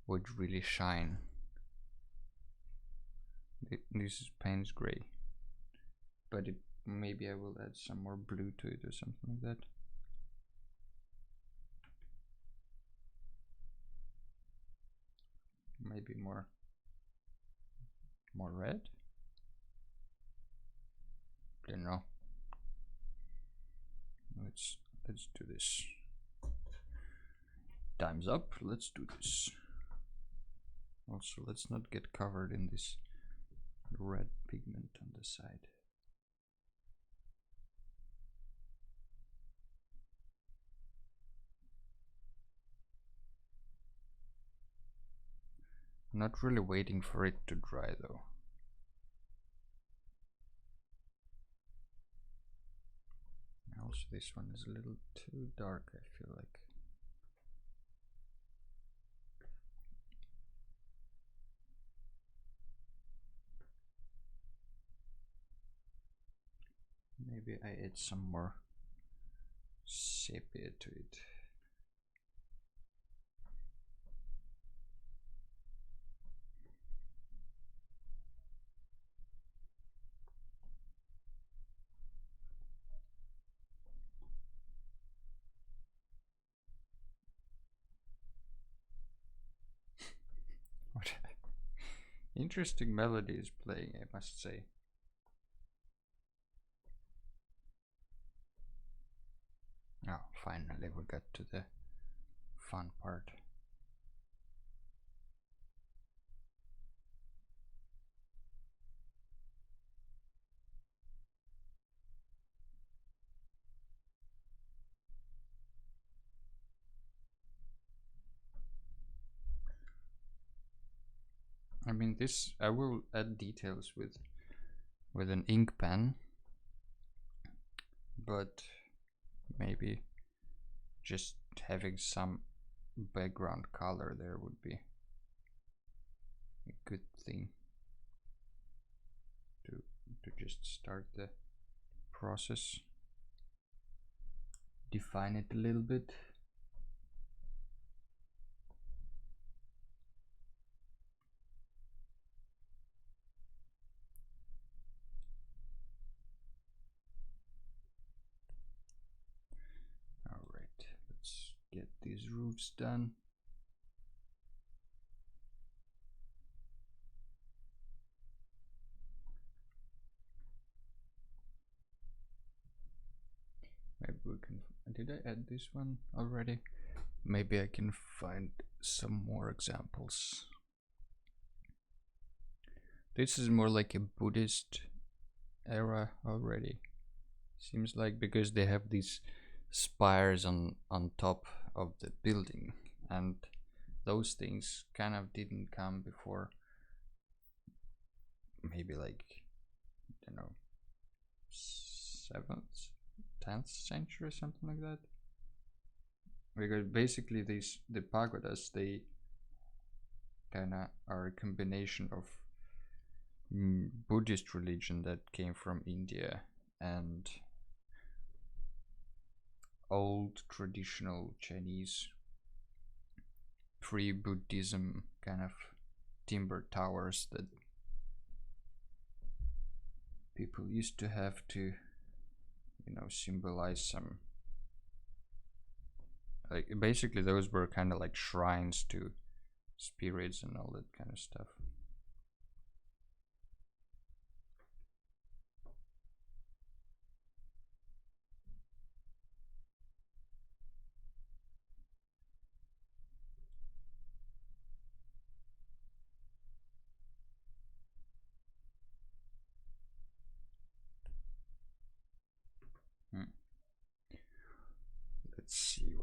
would really shine. This is Payne's gray, but maybe I will add some more blue to it or something like that. Maybe more red. Don't know. Let's do this. Time's up. Let's do this. Also, let's not get covered in this red pigment on the side. I'm not really waiting for it to dry though. Also, this one is a little too dark, I feel like. Maybe I add some more sepia to it. What interesting melody is playing, I must say. Oh, finally we got to the fun part. I mean, this I will add details with an ink pen, but maybe just having some background color there would be a good thing to just start the process. Define it a little bit. Alright, let's get these roofs done. Maybe we can. Did I add this one already? Maybe I can find some more examples. This is more like a Buddhist era already. Seems like, because they have these spires on top of the building, and those things kind of didn't come before maybe like, I don't know, 7th 10th century, something like that. Because basically the pagodas, they kind of are a combination of Buddhist religion that came from India and old traditional Chinese pre-Buddhism kind of timber towers that people used to have to, you know, symbolize some, like, basically those were kind of like shrines to spirits and all that kind of stuff. Let's see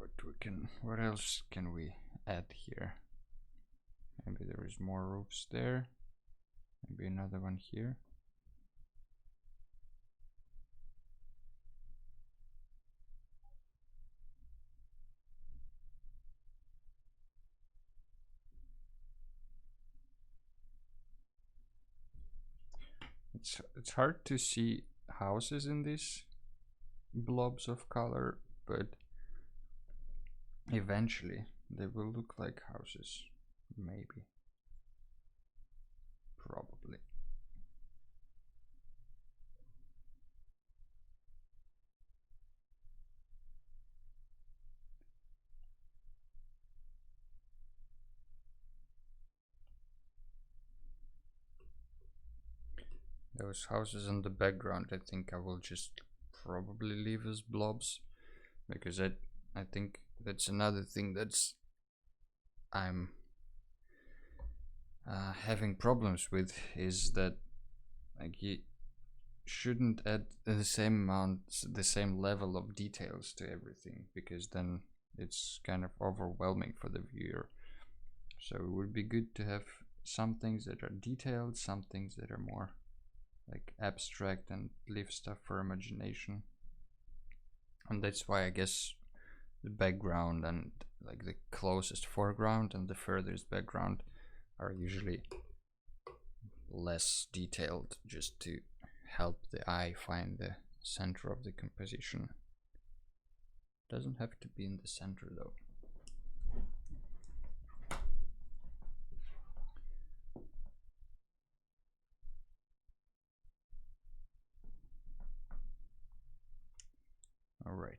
what else can we add here. Maybe there is more roofs there, maybe another one here. It's hard to see houses in these blobs of color, but eventually they will look like houses, maybe, probably. Those houses in the background, I think I will just probably leave as blobs, because I think that's another thing that's I'm having problems with, is that like you shouldn't add the same amount, the same level of details to everything, because then it's kind of overwhelming for the viewer. So it would be good to have some things that are detailed, some things that are more like abstract and leave stuff for imagination. And that's why I guess the background and like the closest foreground and the furthest background are usually less detailed, just to help the eye find the center of the composition. Doesn't have to be in the center though. All right.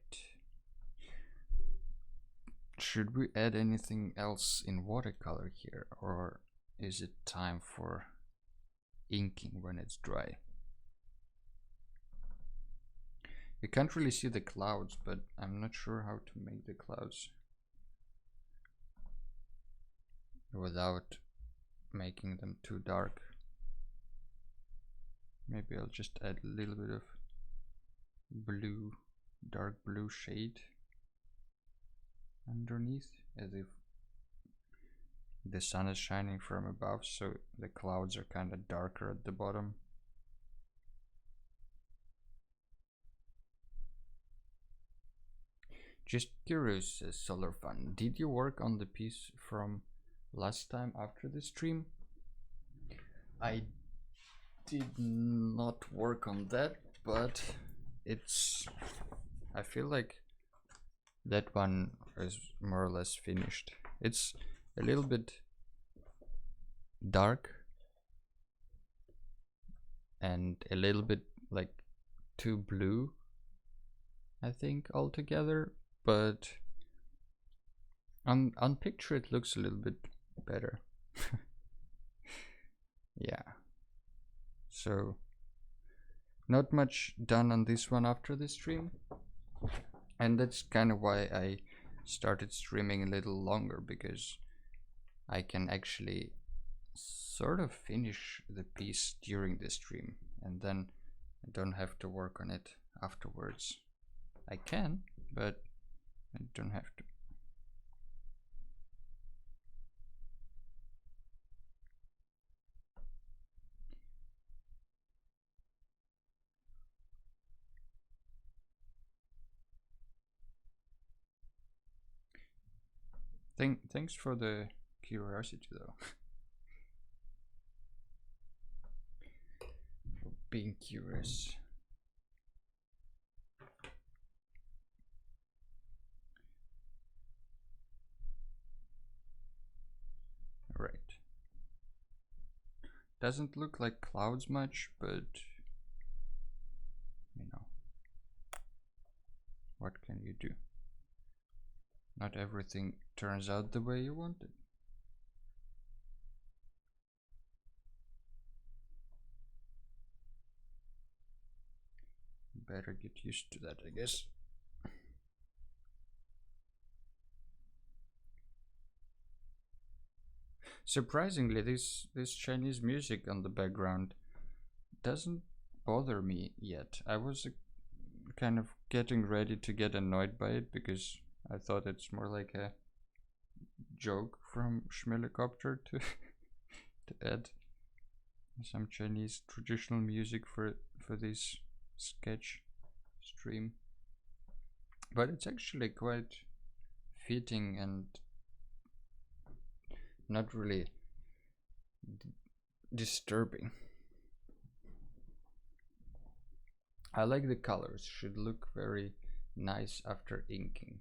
Should we add anything else in watercolor here, or is it time for inking when it's dry? You can't really see the clouds, but I'm not sure how to make the clouds without making them too dark. Maybe I'll just add a little bit of blue, dark blue shade underneath, as if the sun is shining from above, so the clouds are kind of darker at the bottom. Just curious, Solar Fun, did you work on the piece from last time after the stream? I did not work on that, but I feel like that one is more or less finished. It's a little bit dark and a little bit like too blue, I think, altogether, but on picture it looks a little bit better. Yeah, so not much done on this one after the stream, and that's kind of why I started streaming a little longer, because I can actually sort of finish the piece during the stream, and then I don't have to work on it afterwards. I can, but I don't have to. Thanks for the curiosity though. For being curious. Right. Doesn't look like clouds much, but you know, what can you do? Not everything turns out the way you wanted. Better get used to that, I guess. Surprisingly, this Chinese music on the background doesn't bother me yet. I was kind of getting ready to get annoyed by it because I thought it's more like a joke from Schmelicopter to to add some Chinese traditional music for this sketch stream. But it's actually quite fitting and not really disturbing. I like the colors, should look very nice after inking.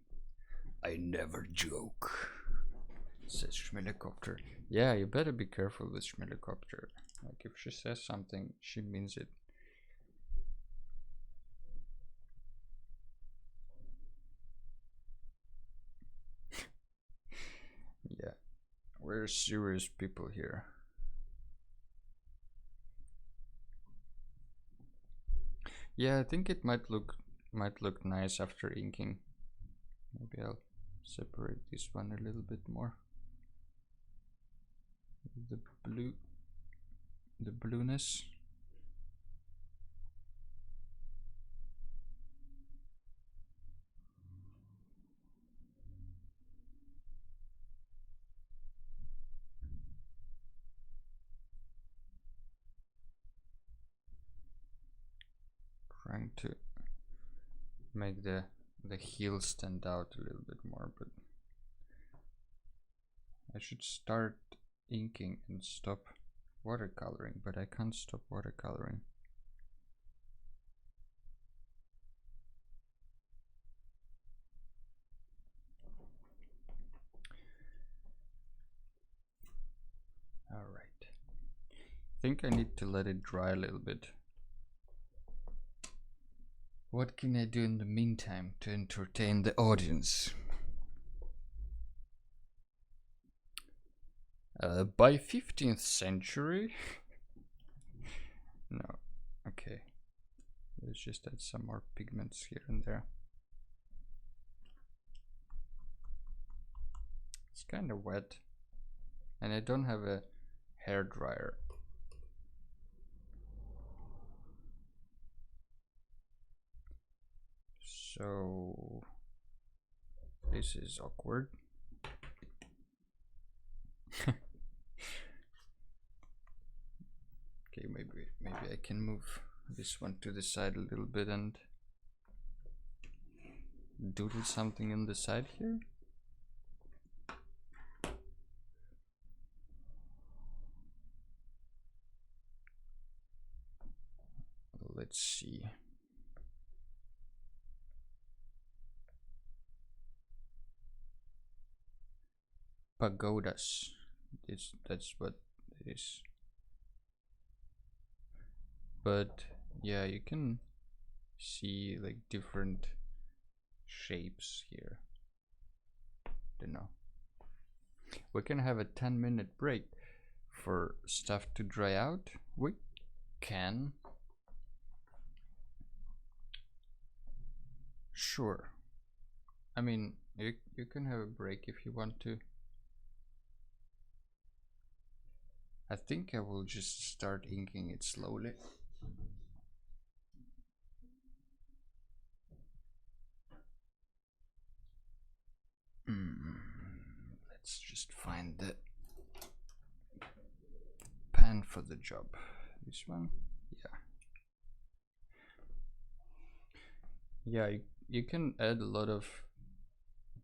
I never joke, says Schmelicopter. Yeah, you better be careful with Schmelicopter. Like if she says something, she means it. Yeah, we're serious people here. Yeah, I think it might look nice after inking. Maybe I'll separate this one a little bit more. The blueness. Trying to make the heel stand out a little bit more, but I should start inking and stop watercoloring, but I can't stop watercoloring. Alright. I think I need to let it dry a little bit. What can I do in the meantime to entertain the audience? By 15th century? No, okay. Let's just add some more pigments here and there. It's kind of wet, and I don't have a hair dryer. So this is awkward. Okay, maybe I can move this one to the side a little bit and doodle something on the side here. Let's see. Pagodas. That's what it is. But yeah, you can see like different shapes here. Don't know. We can have a 10-minute break for stuff to dry out. We can. Sure. I mean, you can have a break if you want to. I think I will just start inking it slowly. Let's just find the pen for the job. This one? Yeah. Yeah, you can add a lot of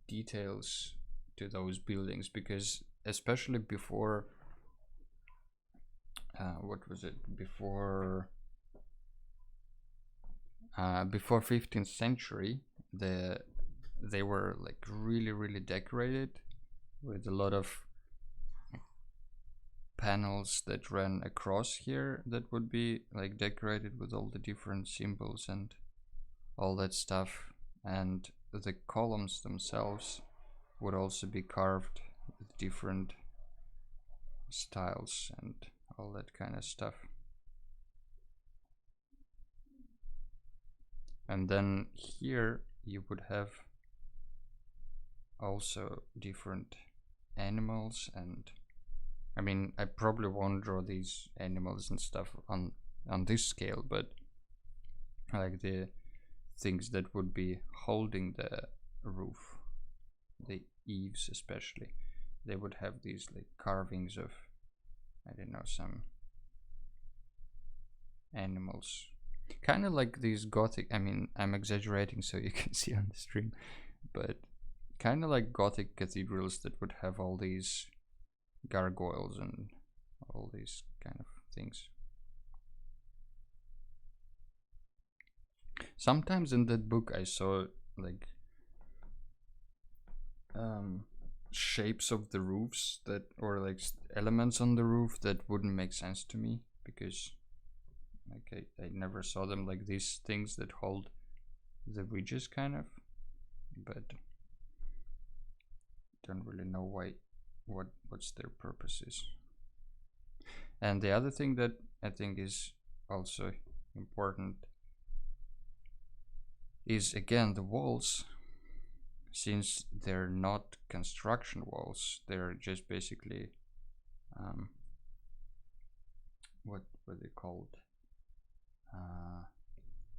details to those buildings, because especially before what was it, before 15th century, they were like really decorated with a lot of panels that ran across here that would be like decorated with all the different symbols and all that stuff, and the columns themselves would also be carved with different styles and all that kind of stuff. And then here you would have also different animals, and I mean, I probably won't draw these animals and stuff on this scale, but like the things that would be holding the roof, the eaves especially, they would have these like carvings of, I don't know, some animals, kind of like these gothic, I mean, I'm exaggerating so you can see on the stream, but kind of like gothic cathedrals that would have all these gargoyles and all these kind of things. Sometimes in that book I saw like shapes of the roofs that, or like elements on the roof that wouldn't make sense to me, because like I never saw them like these things that hold the ridges kind of, but don't really know why, what's their purpose is. And the other thing that I think is also important is again the walls. Since they're not construction walls, they're just basically what were they called?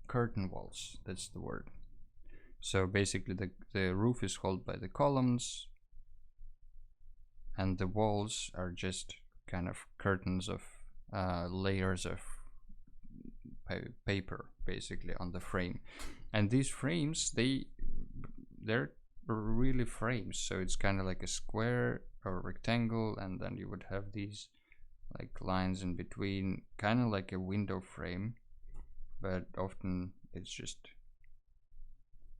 Curtain walls, that's the word. So basically the roof is held by the columns, and the walls are just kind of curtains of layers of paper basically on the frame. And these frames, they're really frames, so it's kind of like a square or a rectangle, and then you would have these like lines in between, kind of like a window frame, but often it's just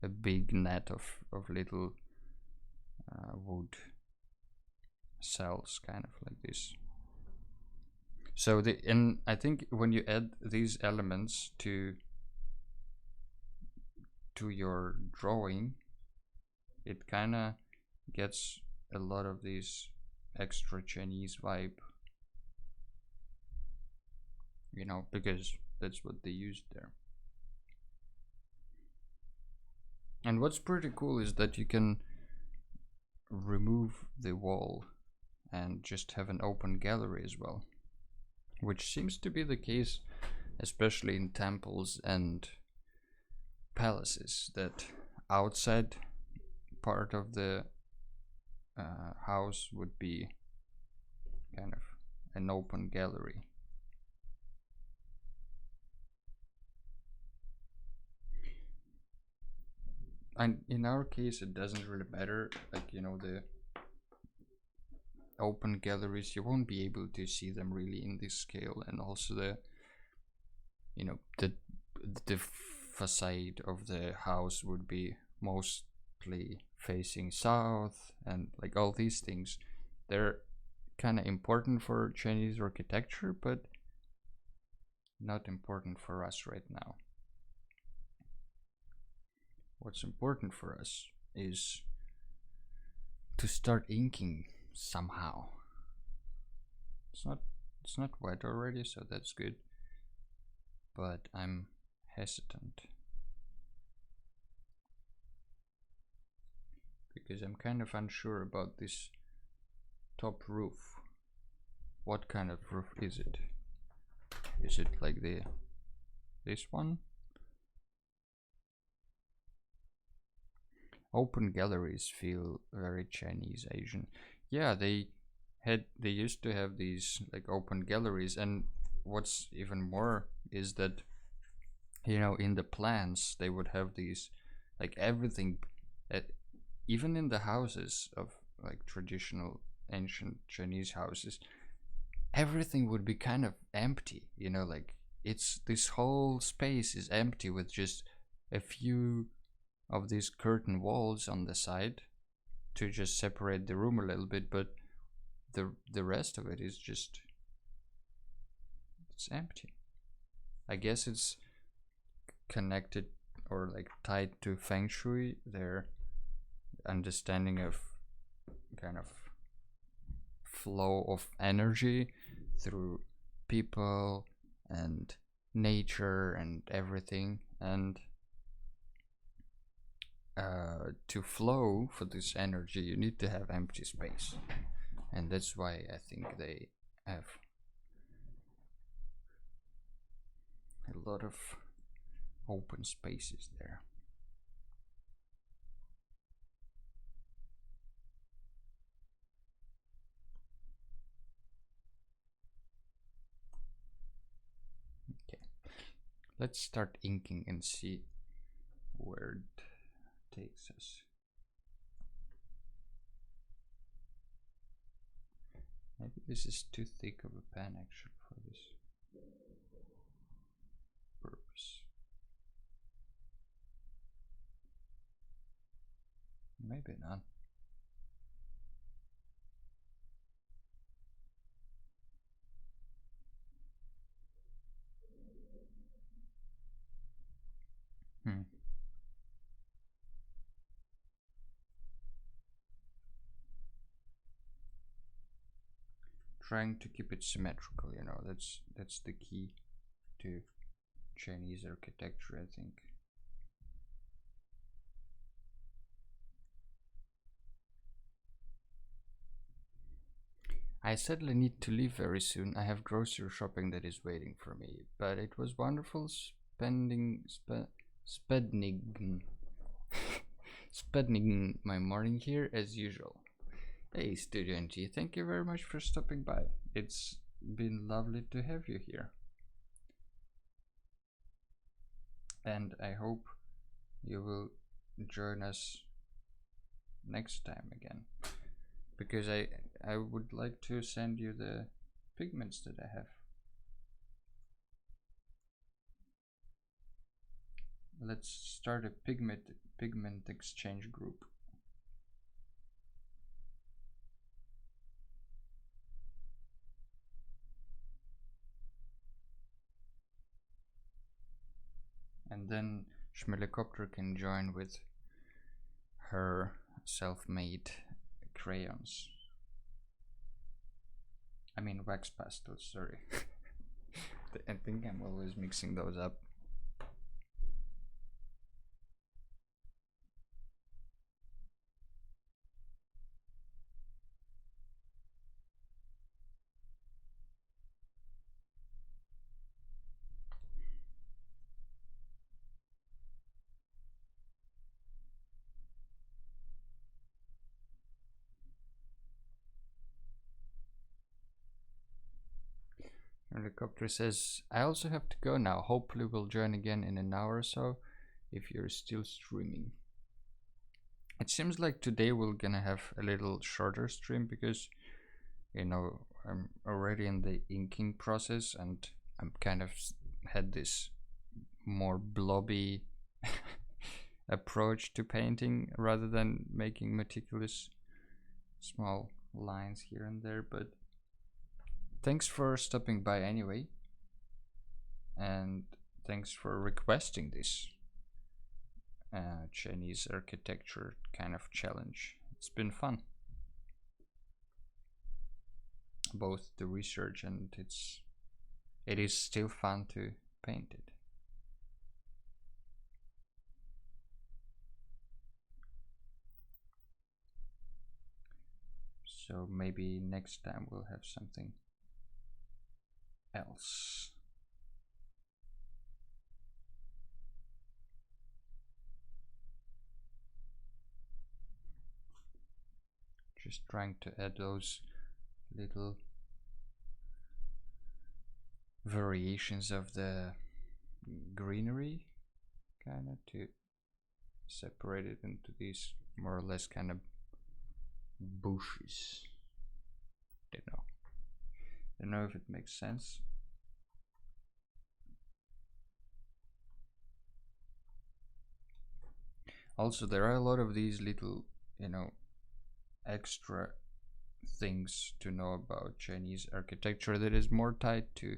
a big net of little wood cells, kind of like this. So and I think when you add these elements to your drawing, it kind of gets a lot of this extra Chinese vibe, you know, because that's what they used there. And what's pretty cool is that you can remove the wall and just have an open gallery as well, which seems to be the case especially in temples and palaces, that outside part of the house would be kind of an open gallery. And in our case it doesn't really matter, like, you know, the open galleries, you won't be able to see them really in this scale, and also the, you know, the facade of the house would be mostly facing south, and like all these things, they're kind of important for Chinese architecture, but not important for us right now. What's important for us is to start inking somehow. It's not wet already, so that's good, but I'm hesitant because I'm kind of unsure about this top roof. What kind of roof is it? Is it like this one? Open galleries feel very Chinese Asian. Yeah, they used to have these like open galleries, and what's even more is that, you know, in the plans they would have these like everything, even in the houses like traditional ancient Chinese houses, everything would be kind of empty, you know, like it's this whole space is empty with just a few of these curtain walls on the side to just separate the room a little bit, but the rest of it is just it's empty. I guess it's connected or like tied to feng shui, their understanding of kind of flow of energy through people and nature and everything, and to flow for this energy you need to have empty space, and that's why I think they have a lot of open spaces there. Okay, let's start inking and see where it takes us. Maybe this is too thick of a pen actually for this purpose. Maybe not. Hmm. Trying to keep it symmetrical, you know, that's the key to Chinese architecture, I think. I sadly need to leave very soon. I have grocery shopping that is waiting for me, but it was wonderful spending spending my morning here as usual. Hey, Studio NG, thank you very much for stopping by. It's been lovely to have you here. And I hope you will join us next time again. Because I would like to send you the pigments that I have. Let's start a pigment exchange group. And then Schmelikopter can join with her self-made crayons. I mean wax pastels, sorry. I think I'm always mixing those up. Helicopter says, I also have to go now. Hopefully we'll join again in an hour or so if you're still streaming. It seems like today we're gonna have a little shorter stream because, you know, I'm already in the inking process and I'm kind of had this more blobby approach to painting rather than making meticulous small lines here and there. But thanks for stopping by anyway, and thanks for requesting this Chinese architecture kind of challenge. It's been fun, both the research and it is still fun to paint it. So maybe next time we'll have something else. Just trying to add those little variations of the greenery kind of to separate it into these more or less kind of bushes. Don't know if it makes sense. Also, there are a lot of these little, extra things to know about Chinese architecture that is more tied to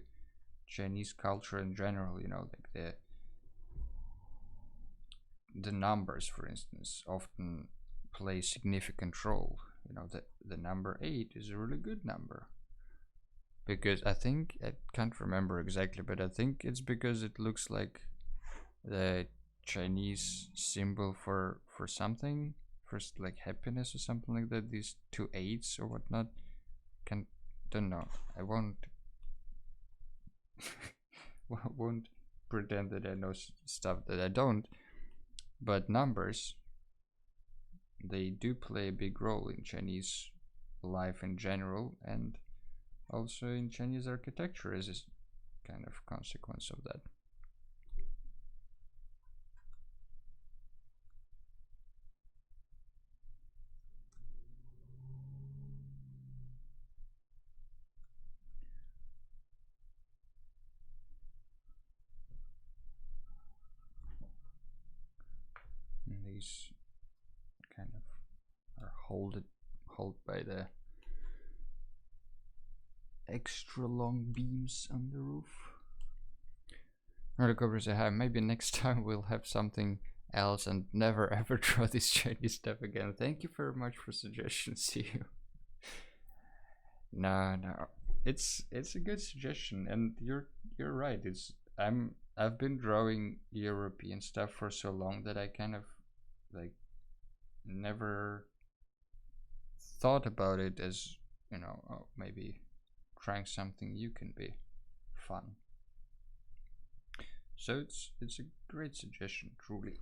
Chinese culture in general, like the numbers, for instance, often play significant role. The number 8 is a really good number, because I can't remember exactly, but I think it's because it looks like the Chinese symbol for something, first, like happiness or something like that. These two eights or whatnot. Don't know. I won't won't pretend that I know stuff that I don't. But numbers, they do play a big role in Chinese life in general, and also in Chinese architecture as a kind of consequence of that. And these kind of are held by the extra long beams on the roof. Helicopters say hi. Maybe next time we'll have something else and never ever draw this Chinese stuff again. Thank you very much for suggestions. See you. No, it's a good suggestion, and you're right. I've been drawing European stuff for so long that I kind of like never thought about it as, maybe trying something new can be fun. So it's a great suggestion, truly.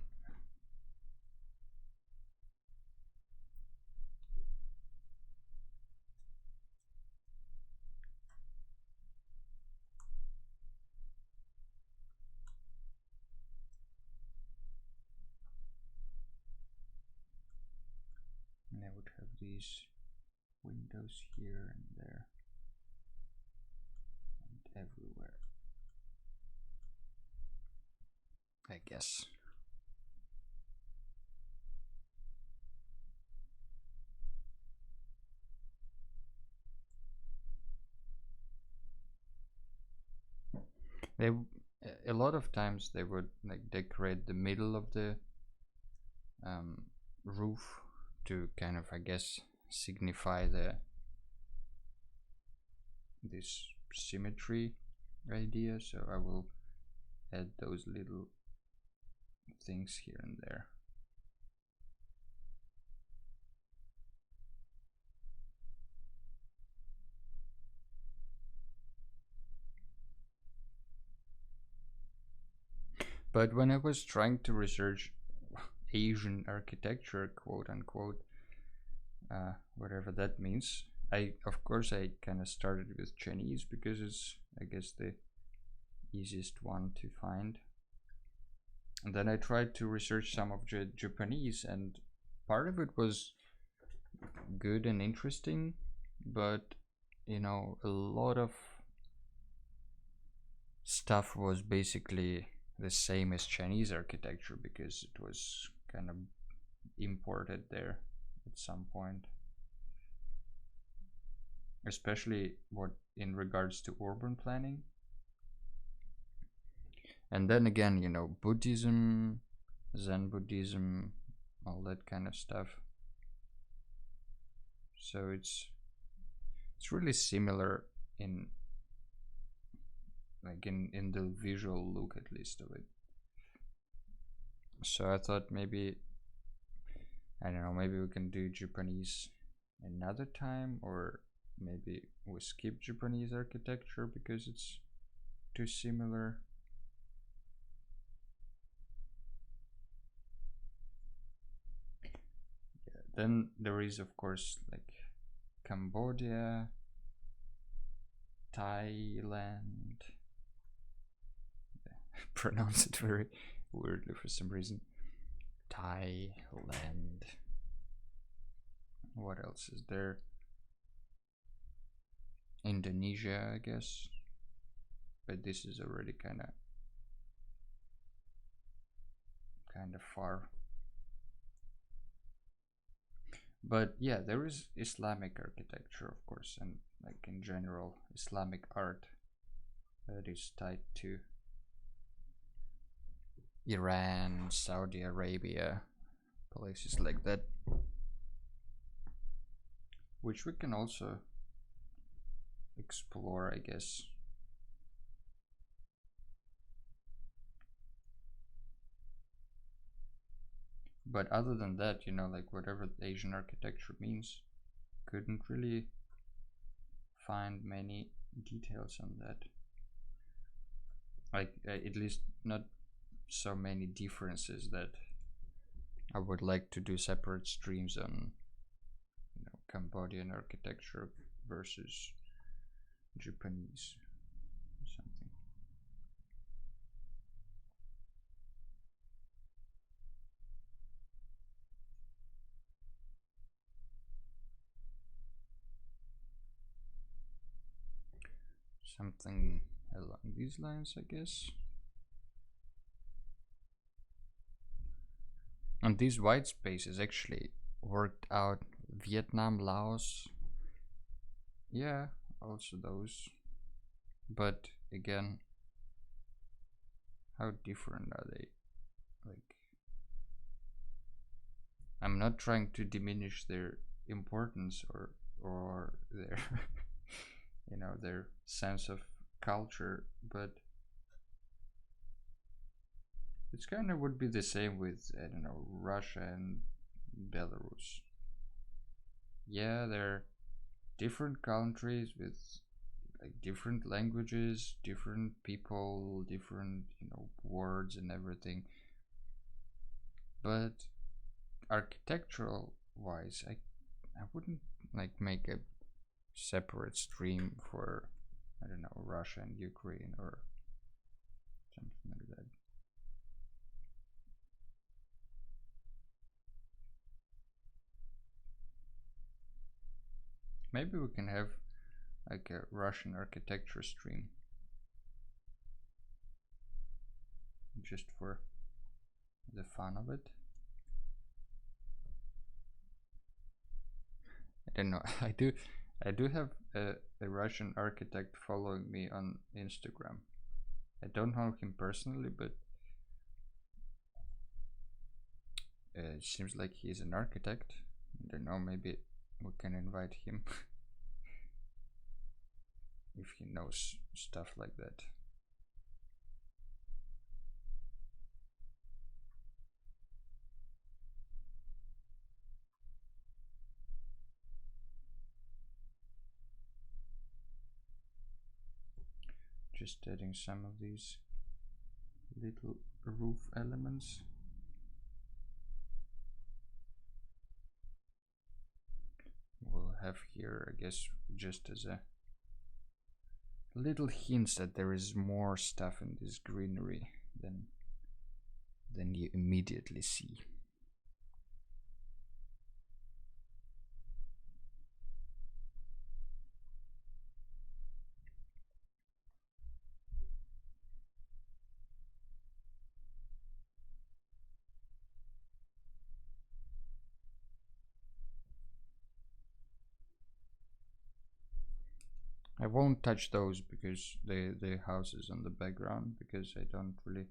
And I would have these windows here and there and everywhere, I guess. They a lot of times they would like decorate the middle of the roof to kind of, I guess, signify this symmetry idea. So I will add those little things here and there. But when I was trying to research Asian architecture, quote unquote, whatever that means, of course I kind of started with Chinese because it's, I guess, the easiest one to find. And then I tried to research some of Japanese, and part of it was good and interesting, but a lot of stuff was basically the same as Chinese architecture because it was kind of imported there at some point, especially what in regards to urban planning. And then again, Buddhism, Zen Buddhism, all that kind of stuff. So it's really similar in the visual look, at least, of it. So I thought maybe, I don't know, maybe we can do Japanese another time, or maybe we skip Japanese architecture because it's too similar. Yeah, then there is, of course, like Cambodia, Thailand. Pronounce it very weirdly for some reason. Thailand. What else is there? Indonesia, I guess. But this is already kind of far. But yeah, there is Islamic architecture, of course, and like in general, Islamic art that is tied to Iran, Saudi Arabia, places like that, which we can also explore, I guess. But other than that, like whatever Asian architecture means, couldn't really find many details on that. Like, at least not so many differences that I would like to do separate streams on, Cambodian architecture versus Japanese or something. Something along these lines, I guess. And these white spaces actually worked out Vietnam, Laos. Yeah, also those. But again, how different are they? Like, I'm not trying to diminish their importance or their their sense of culture, but it's kind of would be the same with, I don't know, Russia and Belarus. Yeah, they're different countries with like different languages, different people, different words and everything. But architectural wise, I wouldn't like make a separate stream for, I don't know, Russia and Ukraine or something like that. Maybe we can have like a Russian architecture stream just for the fun of it. I don't know. I do have a Russian architect following me on Instagram. I don't know him personally, but it seems like he's an architect. I don't know, maybe we can invite him if he knows stuff like that. Just adding some of these little roof elements. We'll have here, I guess, just as a little hints that there is more stuff in this greenery than you immediately see. I won't touch those because the house is on the background, because I don't really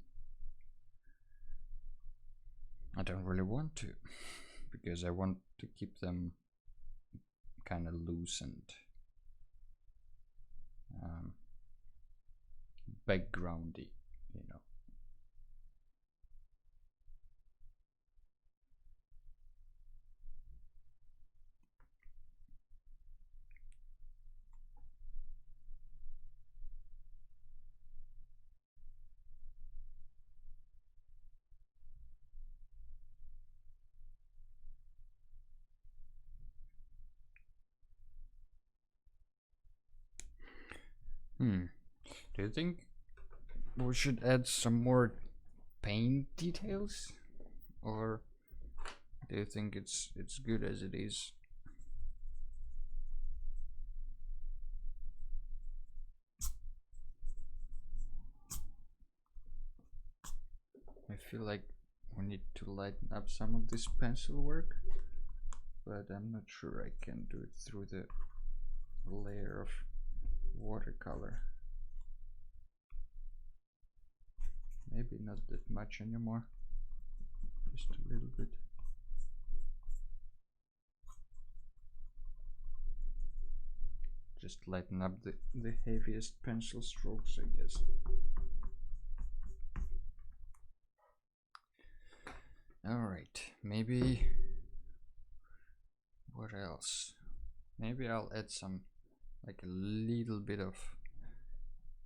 want to, because I want to keep them kind of loose and backgroundy, you know. Do you think we should add some more paint details, or do you think it's good as it is? feel like we need to lighten up some of this pencil work, but I'm not sure I can do it through the layer of watercolor. Maybe not that much anymore, just a little bit. Just lighten up the heaviest pencil strokes, I guess. Alright, maybe what else? Maybe I'll add some, like a little bit of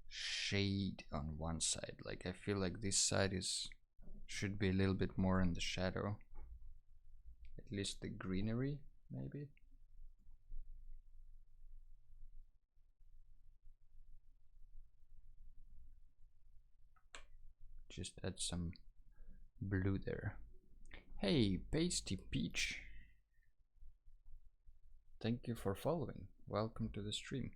shade on one side. Like I feel like this side should be a little bit more in the shadow. At least the greenery, maybe. Just add some blue there. Hey, Pasty Peach. Thank you for following. Welcome to the stream.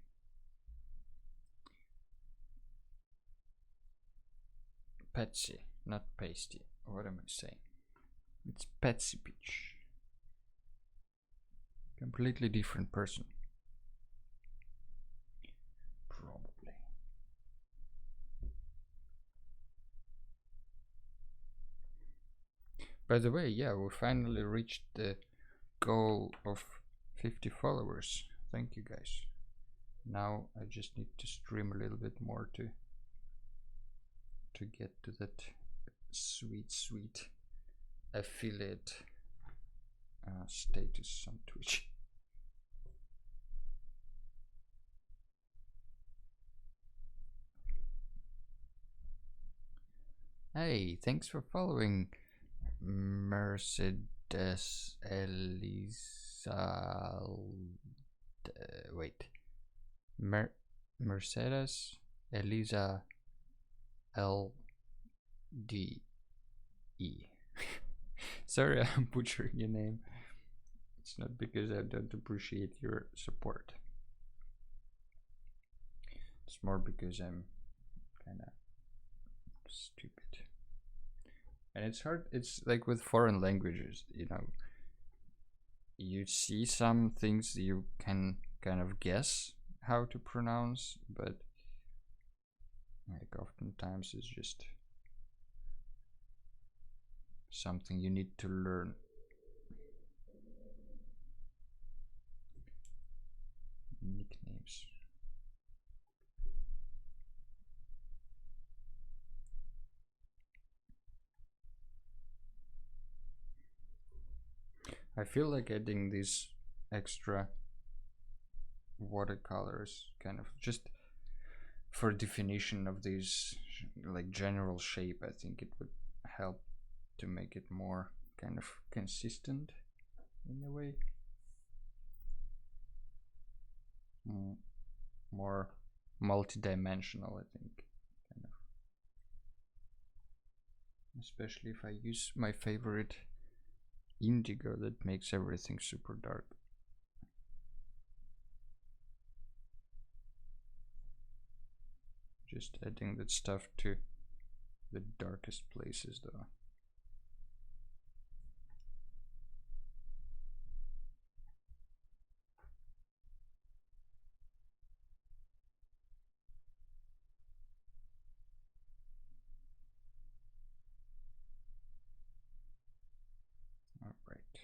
Patsy, not Pasty. What am I saying? It's Patsy Peach. Completely different person. Probably. By the way, yeah, we finally reached the goal of 50 followers. Thank you guys. Now I just need to stream a little bit more to get to that sweet affiliate status on Twitch. Hey, thanks for following, Mercedes Elisa. Wait, Mercedes Elisa LDE. Sorry, I'm butchering your name. It's not because I don't appreciate your support. It's more because I'm kind of stupid. And it's hard. It's like with foreign languages, you know, you see some things you can kind of guess how to pronounce, but like oftentimes it's just something you need to learn. Nicknames. I feel like adding these extra watercolors kind of just for definition of these like general shape. I think it would help to make it more kind of consistent in a way, more multi-dimensional, I think, kind of. Especially if I use my favorite indigo that makes everything super dark. Just adding that stuff to the darkest places though. All right.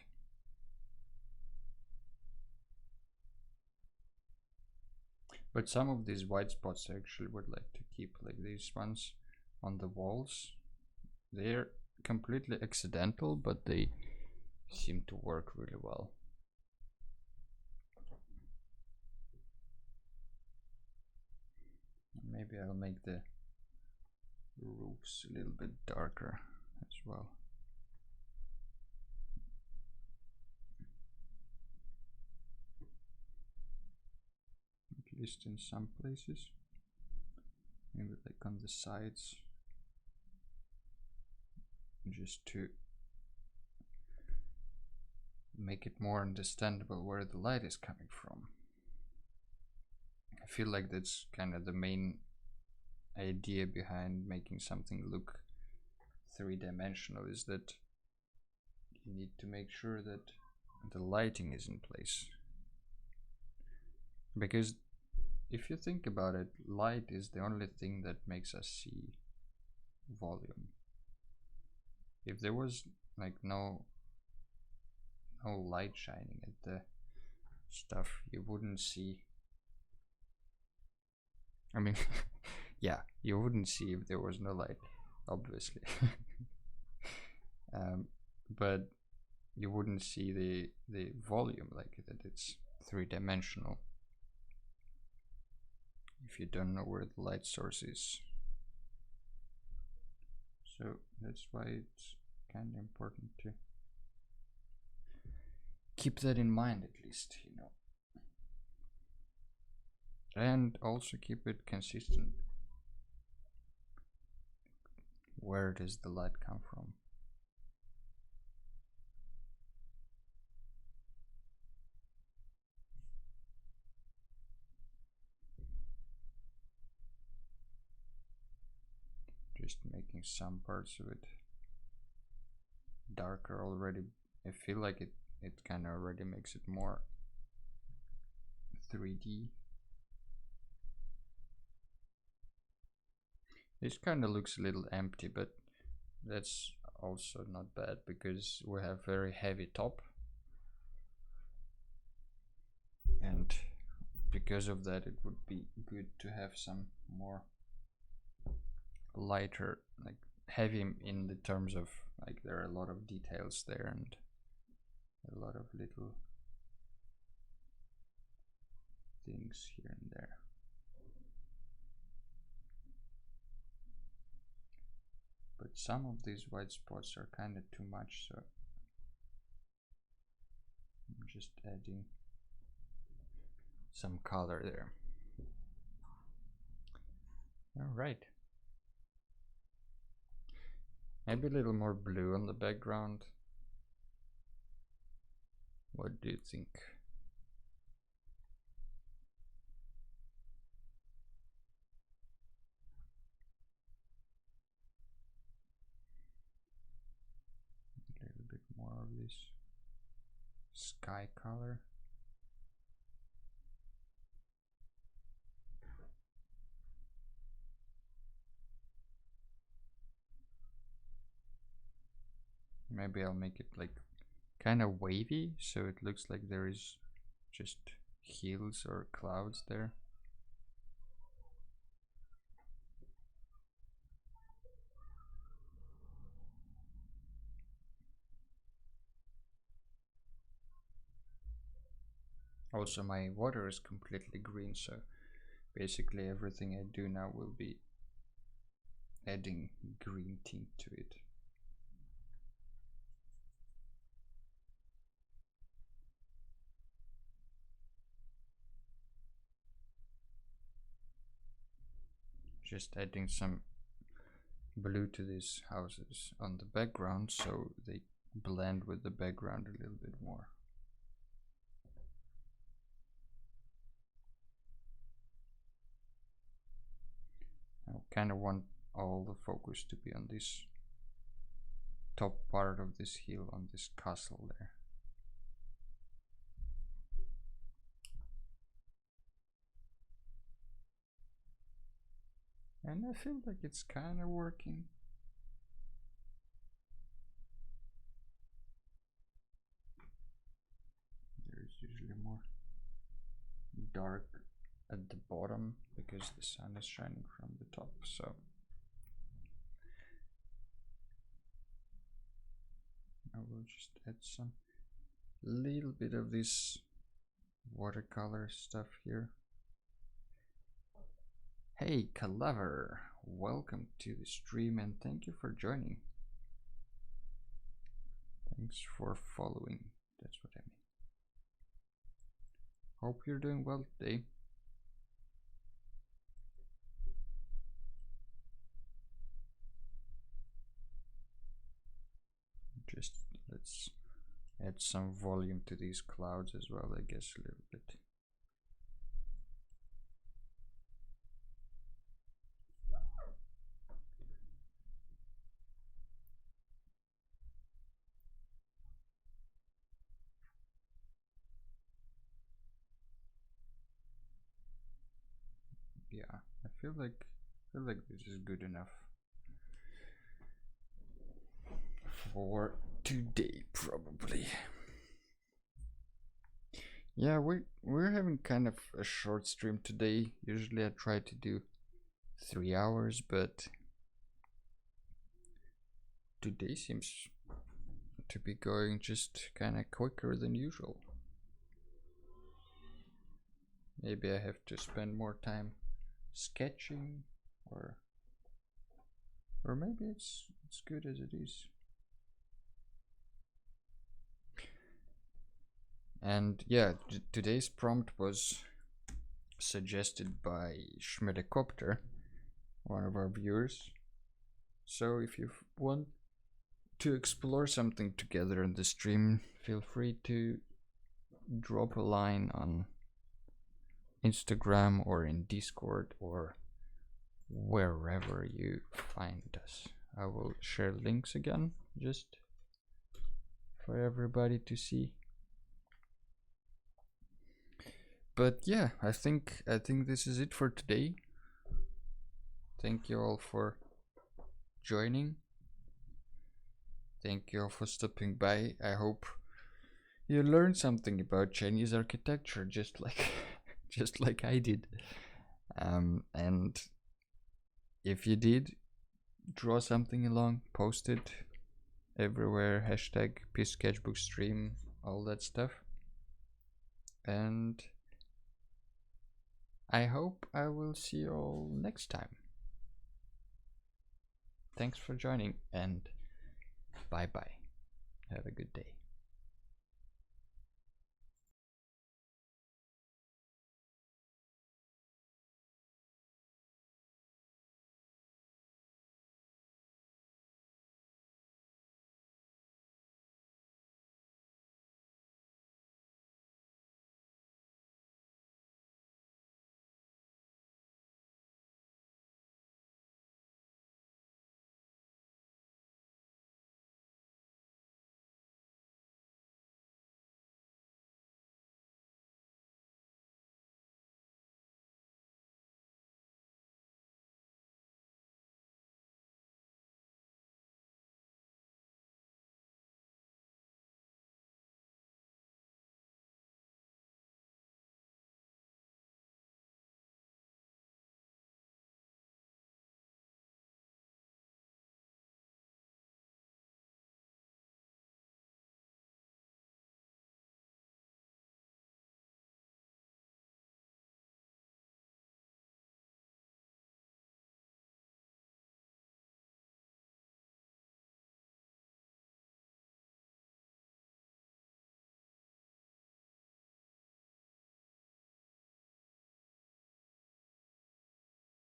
But some of these white spots I actually would like to keep, like these ones on the walls. They're completely accidental, but they seem to work really well. Maybe I'll make the roofs a little bit darker as well. At least in some places. Maybe like on the sides. Just to make it more understandable where the light is coming from. I feel like that's kind of the main idea behind making something look three-dimensional is that you need to make sure that the lighting is in place. Because if you think about it, light is the only thing that makes us see volume. If there was like no light shining at the stuff, you wouldn't see. I mean, yeah, you wouldn't see if there was no light, obviously. But you wouldn't see the volume, like that it's three-dimensional, if you don't know where the light source is. So that's why it's kind of important to keep that in mind, at least, you know. And also keep it consistent. Where does the light come from? Just making some parts of it darker already. I feel like it kind of already makes it more 3D. This kind of looks a little empty, but that's also not bad because we have very heavy top, and because of that it would be good to have some more lighter, like heavy in the terms of like there are a lot of details there and a lot of little things here and there. But some of these white spots are kind of too much, so I'm just adding some color there. All right. Maybe a little more blue on the background. What do you think? A little bit more of this sky color. Maybe I'll make it like kind of wavy, so it looks like there is just hills or clouds there. Also, my water is completely green, so basically everything I do now will be adding green tint to it. Just adding some blue to these houses on the background so they blend with the background a little bit more. I kind of want all the focus to be on this top part of this hill, on this castle there. And I feel like it's kind of working. There's usually more dark at the bottom because the sun is shining from the top, so I will just add some little bit of this watercolor stuff here. Hey Clever, welcome to the stream and thank you for joining. Thanks for following, that's what I mean. Hope you're doing well today. Just let's add some volume to these clouds as well, I guess, a little bit. feel like this is good enough for today, probably. Yeah, we're having kind of a short stream today. Usually I try to do 3 hours, but today seems to be going just kind of quicker than usual. Maybe I have to spend more time sketching, or maybe it's good as it is. And yeah, today's prompt was suggested by Schmidekopter, one of our viewers. So if you want to explore something together in the stream, feel free to drop a line on Instagram or in Discord or wherever you find us. I will share links again just for everybody to see. But yeah, I think this is it for today. Thank you all for joining. Thank you all for stopping by. I hope you learned something about Chinese architecture, just like I did. And if you did, draw something along, post it everywhere, hashtag Peace Sketchbook Stream, all that stuff. And I hope I will see you all next time. Thanks for joining, and bye bye. Have a good day.